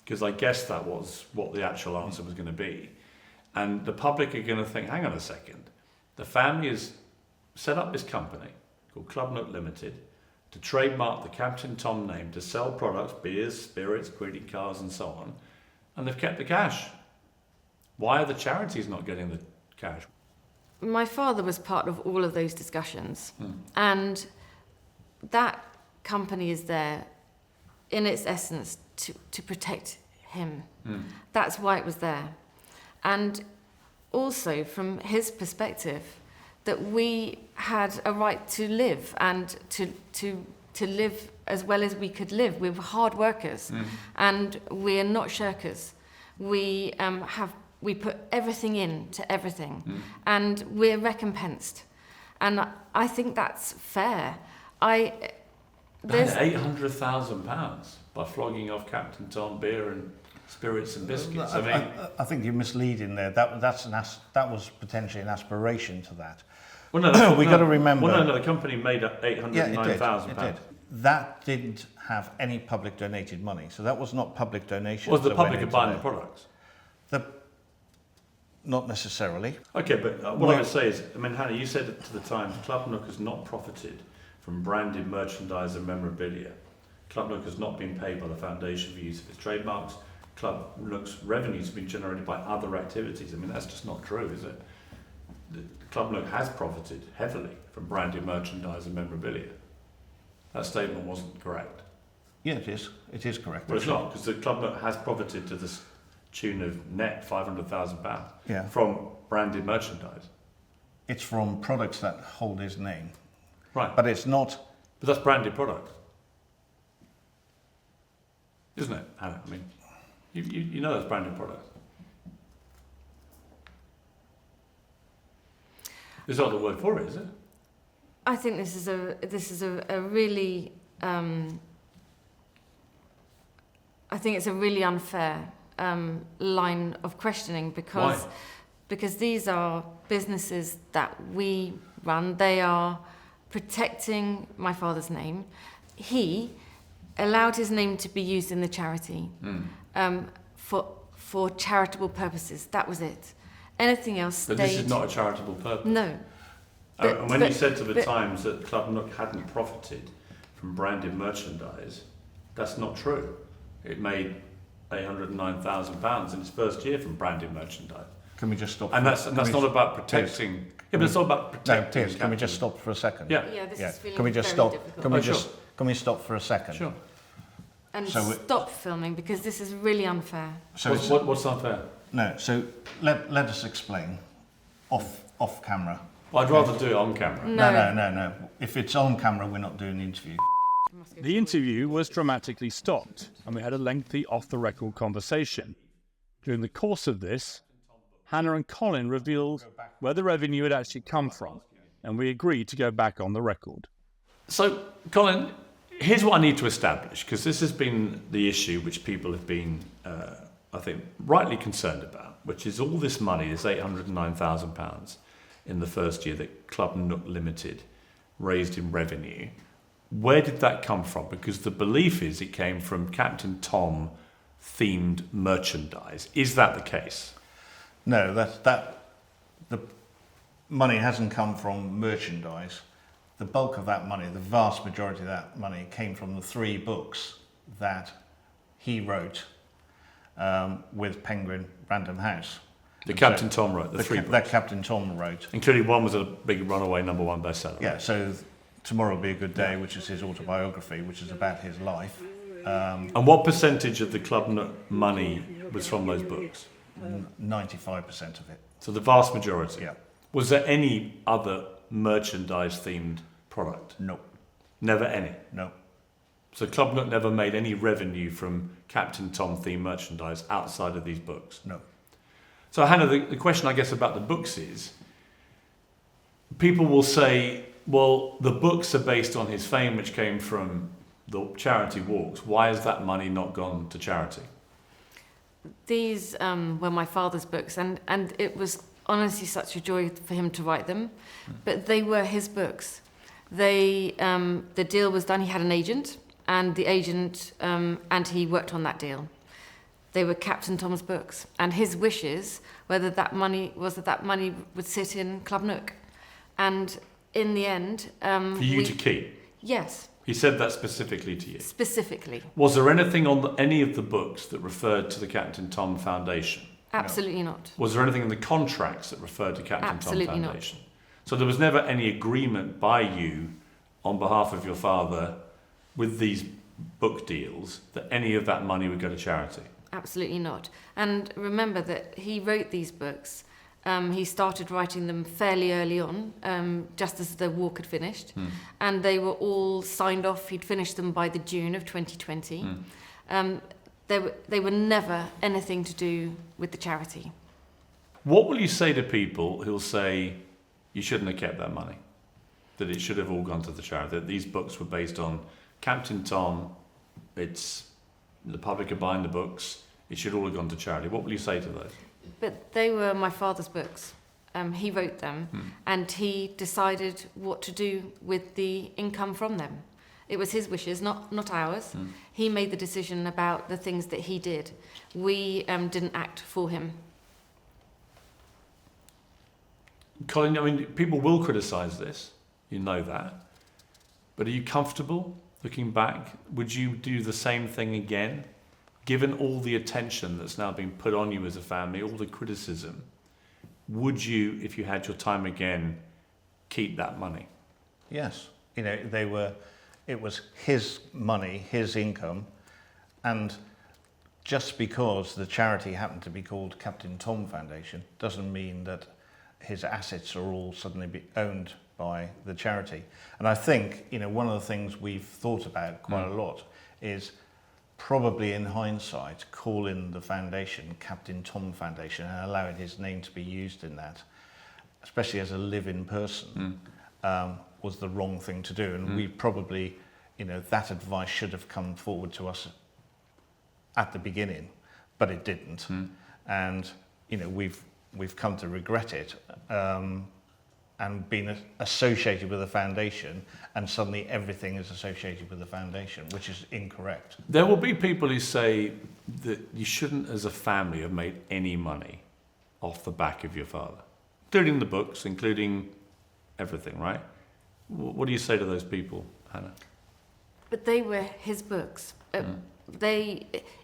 because I guess that was what the actual answer was going to be, and the public are going to think, hang on a second, the family has set up this company called Club Nook Limited to trademark the Captain Tom name to sell products, beers, spirits, greeting cards, and so on, and they've kept the cash. Why are the charities not getting the cash? My father was part of all of those discussions, and that company is there in its essence to protect him. That's why it was there. And also from his perspective, that we had a right to live and to live as well as we could live. We were hard workers, and we're not shirkers. We put everything into everything, and we're recompensed. And I think that's fair. They had £800,000 by flogging off Captain Tom beer and spirits and biscuits. I think you're misleading there. That was potentially an aspiration to that. Well, no, got to remember. Well, no, the company made £809,000. It did. That didn't have any public donated money, so that was not public donation. Was the public buying the products? Not necessarily. Okay, but what I would say is, Hannah, you said at the time, Club Nook has not profited from branded merchandise and memorabilia. Club Nook has not been paid by the foundation for use of its trademarks. Club Nook's revenues have been generated by other activities. That's just not true, is it? The Club Nook has profited heavily from branded merchandise and memorabilia. That statement wasn't correct. Yeah, it is. It is correct. Well, it's not, because the Club Nook has profited to the tune of net £500,000 from branded merchandise. It's from products that hold his name. Right. But it's not... But that's branded product. Isn't it, Hannah? You know that's branded product. There's not a word for it, is it? I think this is a really I think it's a really unfair line of questioning because these are businesses that we run. They are protecting my father's name. He allowed his name to be used in the charity for charitable purposes. That was it. Anything else stayed... But this is not a charitable purpose. No. And when you said to the Times that Club Nook hadn't profited from branded merchandise, that's not true. It made £809,000 in its first year from branded merchandise. Can we just stop? And that's not about protecting. Yeah, but it's not about protecting. No, Piers, can we just stop for a second? Yeah. Yeah, this is feeling Can we just very stop? difficult. Can we stop for a second? Sure. And So stop filming because this is really unfair. So What's unfair? No. So let us explain off camera. Well, I'd rather do it on camera. No. If it's on camera, we're not doing the interview. The interview was dramatically stopped, and we had a lengthy off-the-record conversation. During the course of this, Hannah and Colin revealed where the revenue had actually come from, and we agreed to go back on the record. So, Colin, here's what I need to establish, because this has been the issue which people have been, I think, rightly concerned about, which is all this money, this £809,000 in the first year that Club Nook Limited raised in revenue. Where did that come from? Because the belief is it came from Captain Tom themed merchandise. Is that the case? No, the money hasn't come from merchandise. The bulk of that money, the vast majority of that money, came from the 3 books that he wrote with Penguin Random House. The Captain Tom wrote, the 3 books. That Captain Tom wrote. Including one was a big runaway #1 bestseller. Yeah, so Tomorrow Will Be a Good Day, which is his autobiography, which is about his life. And what percentage of the Club Nook money was from those books? 95% of it. So the vast majority? Yeah. Was there any other merchandise-themed product? No. Never any? No. So Club Nook never made any revenue from Captain Tom themed merchandise outside of these books? No. So Hannah, the question I guess about the books is, people will say, well, the books are based on his fame, which came from the charity walks. Why has that money not gone to charity? These were my father's books, and it was honestly such a joy for him to write them, but they were his books. The deal was done, he had an agent, and the agent, and he worked on that deal. They were Captain Tom's books, and his wishes, whether that money would sit in Club Nook. And in the end... for you to keep? Yes. He said that specifically to you? Specifically. Was there anything on any of the books that referred to the Captain Tom Foundation? Absolutely not. Was there anything in the contracts that referred to Captain Absolutely Tom Foundation? Not. So there was never any agreement by you on behalf of your father with these book deals that any of that money would go to charity? Absolutely not. And remember that he wrote these books. He started writing them fairly early on, just as the walk had finished. And they were all signed off. He'd finished them by the June of 2020. They were never anything to do with the charity. What will you say to people who'll say you shouldn't have kept that money? That it should have all gone to the charity? That these books were based on Captain Tom, it's the public are buying the books, it should all have gone to charity. What will you say to those? But they were my father's books. He wrote them, and he decided what to do with the income from them. It was his wishes, not ours. He made the decision about the things that he did. We didn't act for him. Colin, I mean, people will criticise this, you know that. But are you comfortable looking back? Would you do the same thing again? Given all the attention that's now been put on you as a family, all the criticism, would you, if you had your time again, keep that money? Yes. You know, it was his money, his income, and just because the charity happened to be called Captain Tom Foundation doesn't mean that his assets are all suddenly owned by the charity. And I think, you know, one of the things we've thought about quite a lot is probably in hindsight calling the foundation Captain Tom Foundation and allowing his name to be used in that, especially as a living person, was the wrong thing to do. And we probably, you know, that advice should have come forward to us at the beginning, but it didn't. And, you know, we've come to regret it, and been associated with the foundation, and suddenly everything is associated with the foundation, which is incorrect. There will be people who say that you shouldn't, as a family, have made any money off the back of your father, including the books, including everything, right? What do you say to those people, Hannah? But they were his books.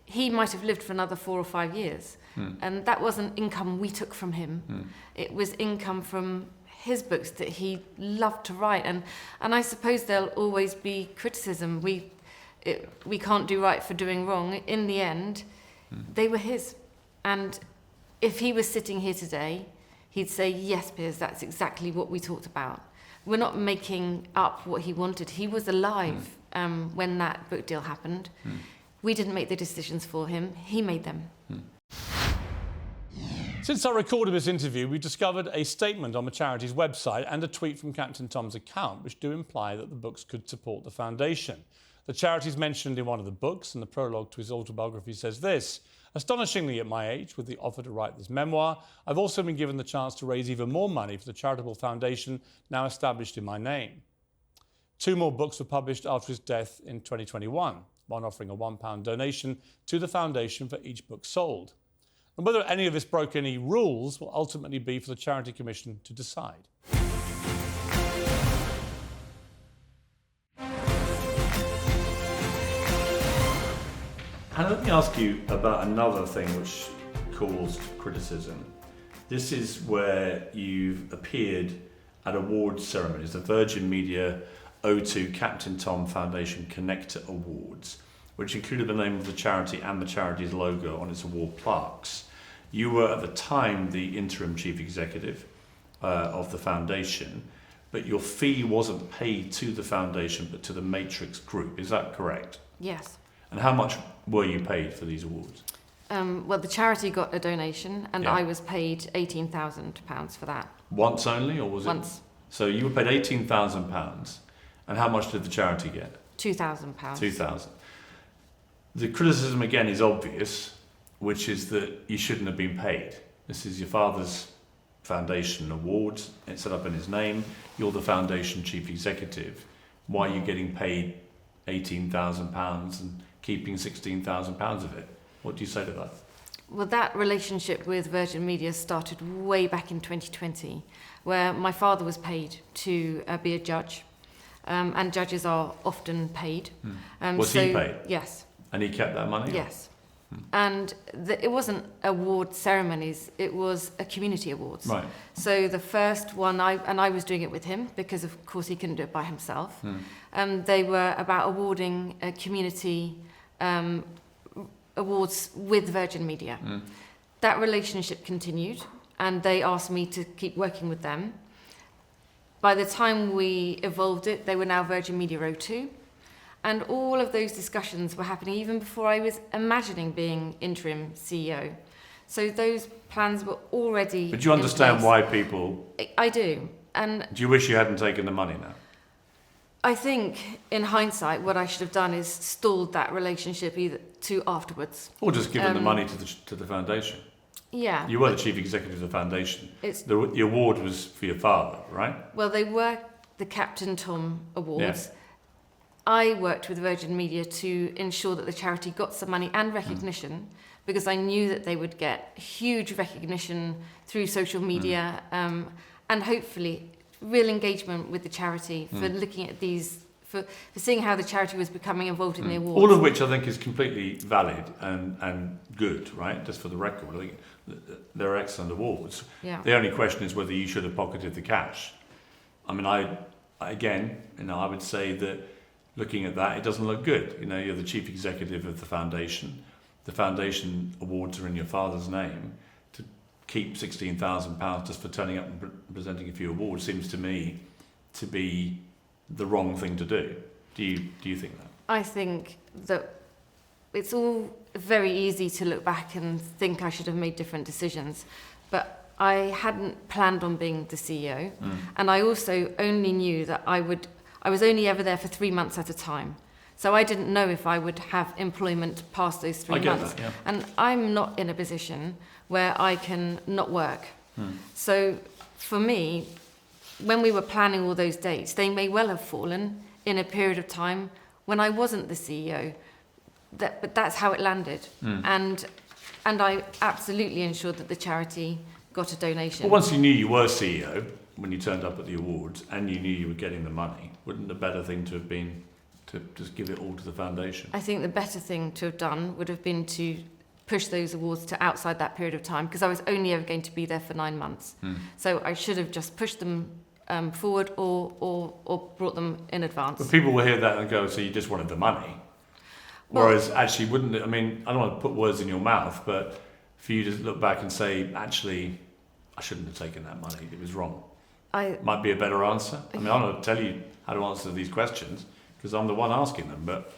He might have lived for another 4 or 5 years, and that wasn't income we took from him. It was income from his books that he loved to write, and I suppose there'll always be criticism. We can't do right for doing wrong. In the end, they were his, and if he was sitting here today, he'd say, yes, Piers, that's exactly what we talked about. We're not making up what he wanted. He was alive when that book deal happened. We didn't make the decisions for him. He made them. Since I recorded this interview, we discovered a statement on the charity's website and a tweet from Captain Tom's account, which do imply that the books could support the foundation. The charity's mentioned in one of the books, and the prologue to his autobiography says this: "Astonishingly, at my age, with the offer to write this memoir, I've also been given the chance to raise even more money for the charitable foundation now established in my name." 2 more books were published after his death in 2021, one offering a £1 donation to the foundation for each book sold. And whether any of this broke any rules will ultimately be for the Charity Commission to decide. And let me ask you about another thing which caused criticism. This is where you've appeared at awards ceremonies, the Virgin Media O2 Captain Tom Foundation Connector Awards, which included the name of the charity and the charity's logo on its award plaques. You were at the time the interim chief executive of the foundation, but your fee wasn't paid to the foundation but to the Matrix Group. Is that correct? Yes. And how much were you paid for these awards? Well, the charity got a donation, and Yeah. I was paid £18,000 for that. Once only, or was it? Once. So you were paid £18,000, and how much did the charity get? £2,000. 2,000. The criticism again is obvious, which is that you shouldn't have been paid. This is your father's foundation awards. It's set up in his name. You're the foundation chief executive. Why are you getting paid £18,000 and keeping £16,000 of it? What do you say to that? Well, that relationship with Virgin Media started way back in 2020, where my father was paid to be a judge, and judges are often paid. Was he paid? Yes. And he kept that money? Yes. And it wasn't award ceremonies, it was a community awards. Right. So the first one, I was doing it with him because of course he couldn't do it by himself. They were about awarding a community awards with Virgin Media. That relationship continued and they asked me to keep working with them. By the time we evolved it, they were now Virgin Media O2. And all of those discussions were happening even before I was imagining being interim CEO. So those plans were already. But do you understand in place. why people... I do. And Do you wish you hadn't taken the money now? I think, in hindsight, what I should have done is stalled that relationship either to afterwards. Or just given the money to the foundation? Yeah. You were the chief executive of the foundation. It's, The award was for your father, right? well, they were the Captain Tom Awards. Yeah. I worked with Virgin Media to ensure that the charity got some money and recognition because I knew that they would get huge recognition through social media and hopefully real engagement with the charity for looking at these, for seeing how the charity was becoming involved in the awards. All of which I think is completely valid and good, right? Just for the record, I think they're excellent awards. Yeah. The only question is whether you should have pocketed the cash. I mean, I would say that looking at that, it doesn't look good. You know, you're the chief executive of the foundation. The foundation awards are in your father's name. To keep £16,000 just for turning up and presenting a few awards seems to me to be the wrong thing to do. Do you think that? I think that it's all very easy to look back and think I should have made different decisions, but I hadn't planned on being the CEO, and I also only knew that I was only ever there for 3 months at a time. So I didn't know if I would have employment past those 3 months. I get that, yeah. And I'm not in a position where I can not work. So for me, when we were planning all those dates, they may well have fallen in a period of time when I wasn't the CEO. But that's how it landed. And I absolutely ensured that the charity got a donation. Well, once you knew you were CEO, when you turned up at the awards, and you knew you were getting the money, wouldn't the better thing to have been to just give it all to the foundation? I think the better thing to have done would have been to push those awards to outside that period of time, because I was only ever going to be there for 9 months. So I should have just pushed them forward or brought them in advance. But people will hear that and go, so you just wanted the money. Whereas actually, wouldn't it, I mean, I don't want to put words in your mouth, but for you to look back and say, actually, I shouldn't have taken that money, it was wrong. Might be a better answer. I mean, I don't know to tell you how to answer these questions because I'm the one asking them, but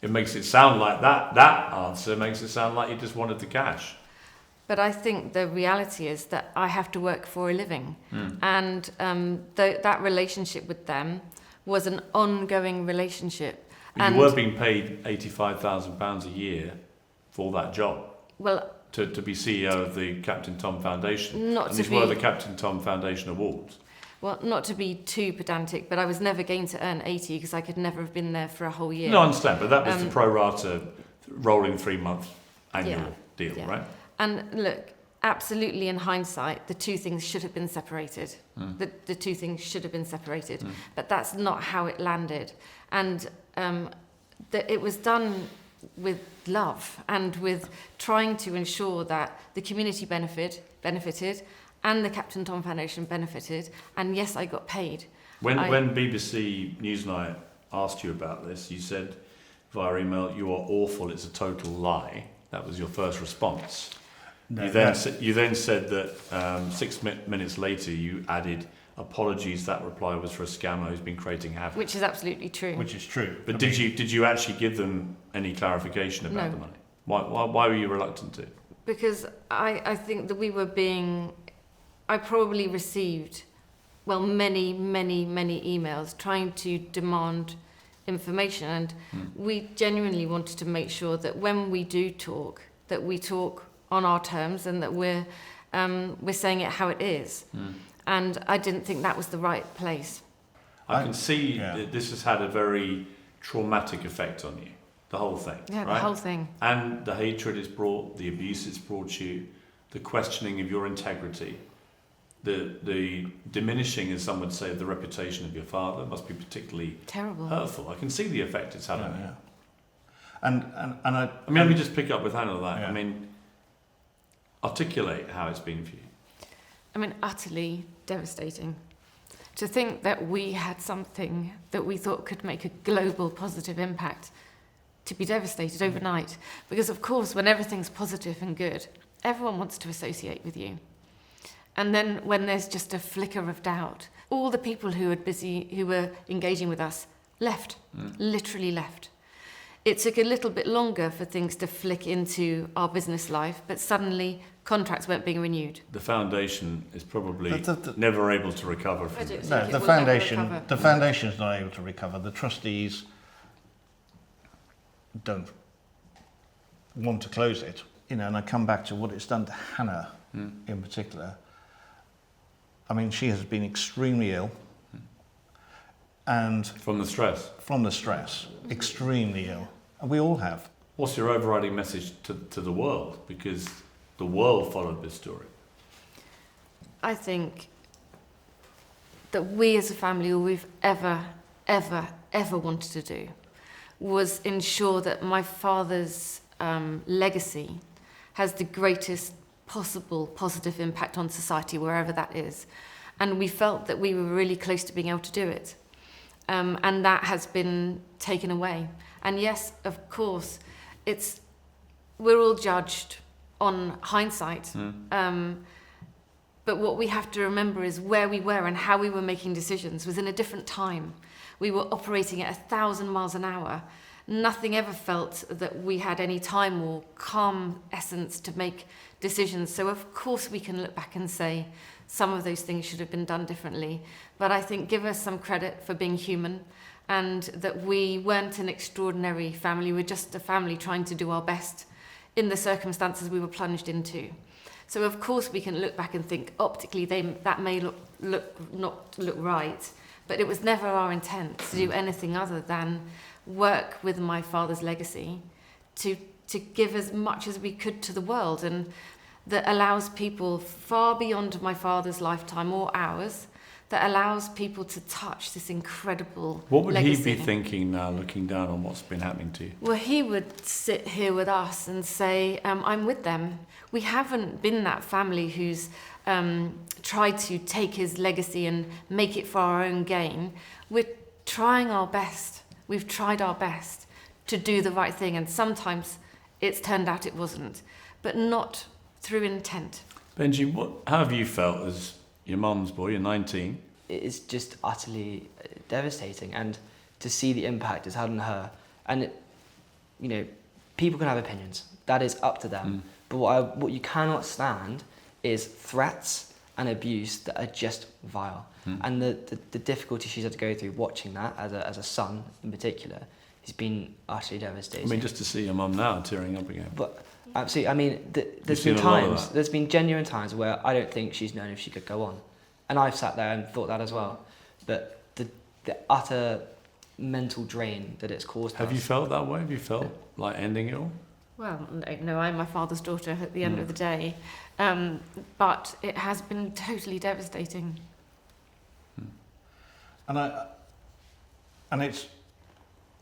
it makes it sound like that answer makes it sound like you just wanted the cash. But I think the reality is that I have to work for a living. And that relationship with them was an ongoing relationship. But you were being paid £85,000 a year for that job. Well, to be CEO of the Captain Tom Foundation. Not and to these were be- the Captain Tom Foundation Awards. Well, not to be too pedantic, but I was never going to earn 80 because I could never have been there for a whole year. No, I understand, but that was the pro rata rolling 3-month annual deal, right? And look, absolutely in hindsight, the two things should have been separated. The two things should have been separated, but that's not how it landed. And it was done with love and with trying to ensure that the community benefited and the Captain Tom Foundation benefited, and yes, I got paid. When BBC Newsnight asked you about this, you said via email, "You are awful, it's a total lie." That was your first response. No, You then said that 6 minutes later you added, "Apologies, that reply was for a scammer who's been creating havoc." Which is absolutely true. Which is true. But did you actually give them any clarification about the money? Why were you reluctant to? Because I think that we were being... I probably received, many emails trying to demand information, and we genuinely wanted to make sure that when we do talk, that we talk on our terms and that we're saying it how it is. And I didn't think that was the right place. I can see that this has had a very traumatic effect on you, the whole thing. Yeah, right? the whole thing. And the hatred it's brought, the abuse it's brought you, the questioning of your integrity, the diminishing, as some would say, of the reputation of your father must be particularly terrible, hurtful. I can see the effect it's had on you. And let me just pick up with Hannah on that. Yeah. I mean, articulate how it's been for you. I mean, utterly devastating. To think that we had something that we thought could make a global positive impact, to be devastated overnight. Because of course, when everything's positive and good, everyone wants to associate with you. And then when there's just a flicker of doubt, all the people who were engaging with us left, literally left. It took a little bit longer for things to flick into our business life, but suddenly contracts weren't being renewed. The foundation is probably never able to recover from this. No, the foundation's not able to recover. The trustees don't want to close it. And I come back to what it's done to Hannah in particular. I mean, she has been extremely ill, and From the stress. Extremely ill, and we all have. What's your overriding message to the world? Because the world followed this story. I think that we as a family, all we've ever wanted to do was ensure that my father's legacy has the greatest possible positive impact on society, wherever that is. And we felt that we were really close to being able to do it. And that has been taken away. And yes, of course, we're all judged on hindsight. But what we have to remember is where we were and how we were making decisions was in a different time. We were operating at 1,000 miles an hour. Nothing ever felt that we had any time or calm essence to make decisions. So of course we can look back and say some of those things should have been done differently. But I think give us some credit for being human, and that we weren't an extraordinary family. We're just a family trying to do our best in the circumstances we were plunged into. So of course we can look back and think optically that may not look right, but it was never our intent to do anything other than work with my father's legacy to give as much as we could to the world, and that allows people far beyond my father's lifetime or ours, that allows people to touch this incredible What would legacy. he be thinking now, looking down on what's been happening to you? Well, he would sit here with us and say, I'm with them. We haven't been that family who's tried to take his legacy and make it for our own gain. We're trying our best. We've tried our best to do the right thing, and sometimes it's turned out it wasn't, but not through intent. Benji, how have you felt as your mum's boy? You're 19. It's just utterly devastating, and to see the impact it's had on her. And people can have opinions. That is up to them. But what you cannot stand is threats and abuse that are just vile. And the difficulty she's had to go through watching that as a son in particular has been utterly devastating. I mean, just to see your mum now tearing up again. But absolutely, I mean, there's seen been a lot of times, that. there's been genuine times where I don't think she's known if she could go on. And I've sat there and thought that as well. But the utter mental drain that it's caused Have us. you felt that way? Have you felt like ending it all? Well, no, I'm my father's daughter at the end of the day, but it has been totally devastating. And it's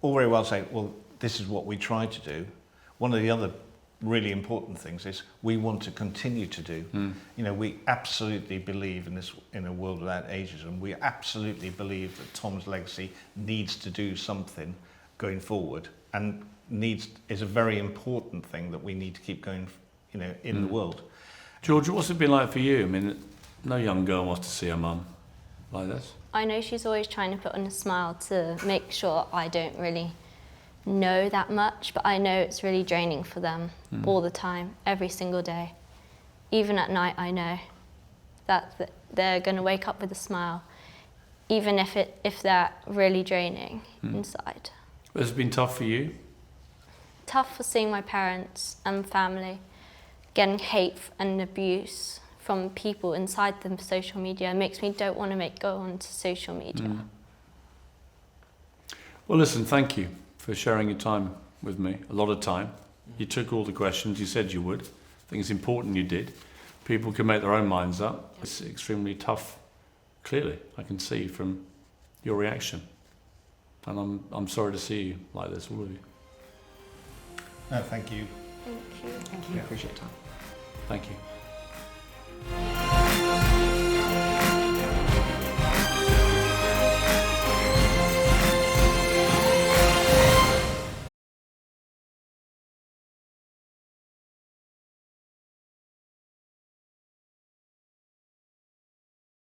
all very well saying, well, this is what we try to do. One of the other really important things is we want to continue to do. You know, we absolutely believe in a world without ageism. We absolutely believe that Tom's legacy needs to do something going forward, and is a very important thing that we need to keep going, you know, in the world. Georgia, what's it been like for you? I mean, no young girl wants to see her mum like this. I know she's always trying to put on a smile to make sure I don't really know that much, but I know it's really draining for them all the time, every single day. Even at night, I know that they're going to wake up with a smile, even if they're really draining inside. Has it been tough for you? Tough for seeing my parents and family getting hate and abuse from people inside the social media. It makes me don't want to go onto social media. Well, listen, thank you for sharing your time with me, a lot of time. You took all the questions, you said you would. I think it's important you did. People can make their own minds up. It's extremely tough, clearly, I can see from your reaction. And I'm sorry to see you like this, all of you. No, thank you. I appreciate your time. Thank you.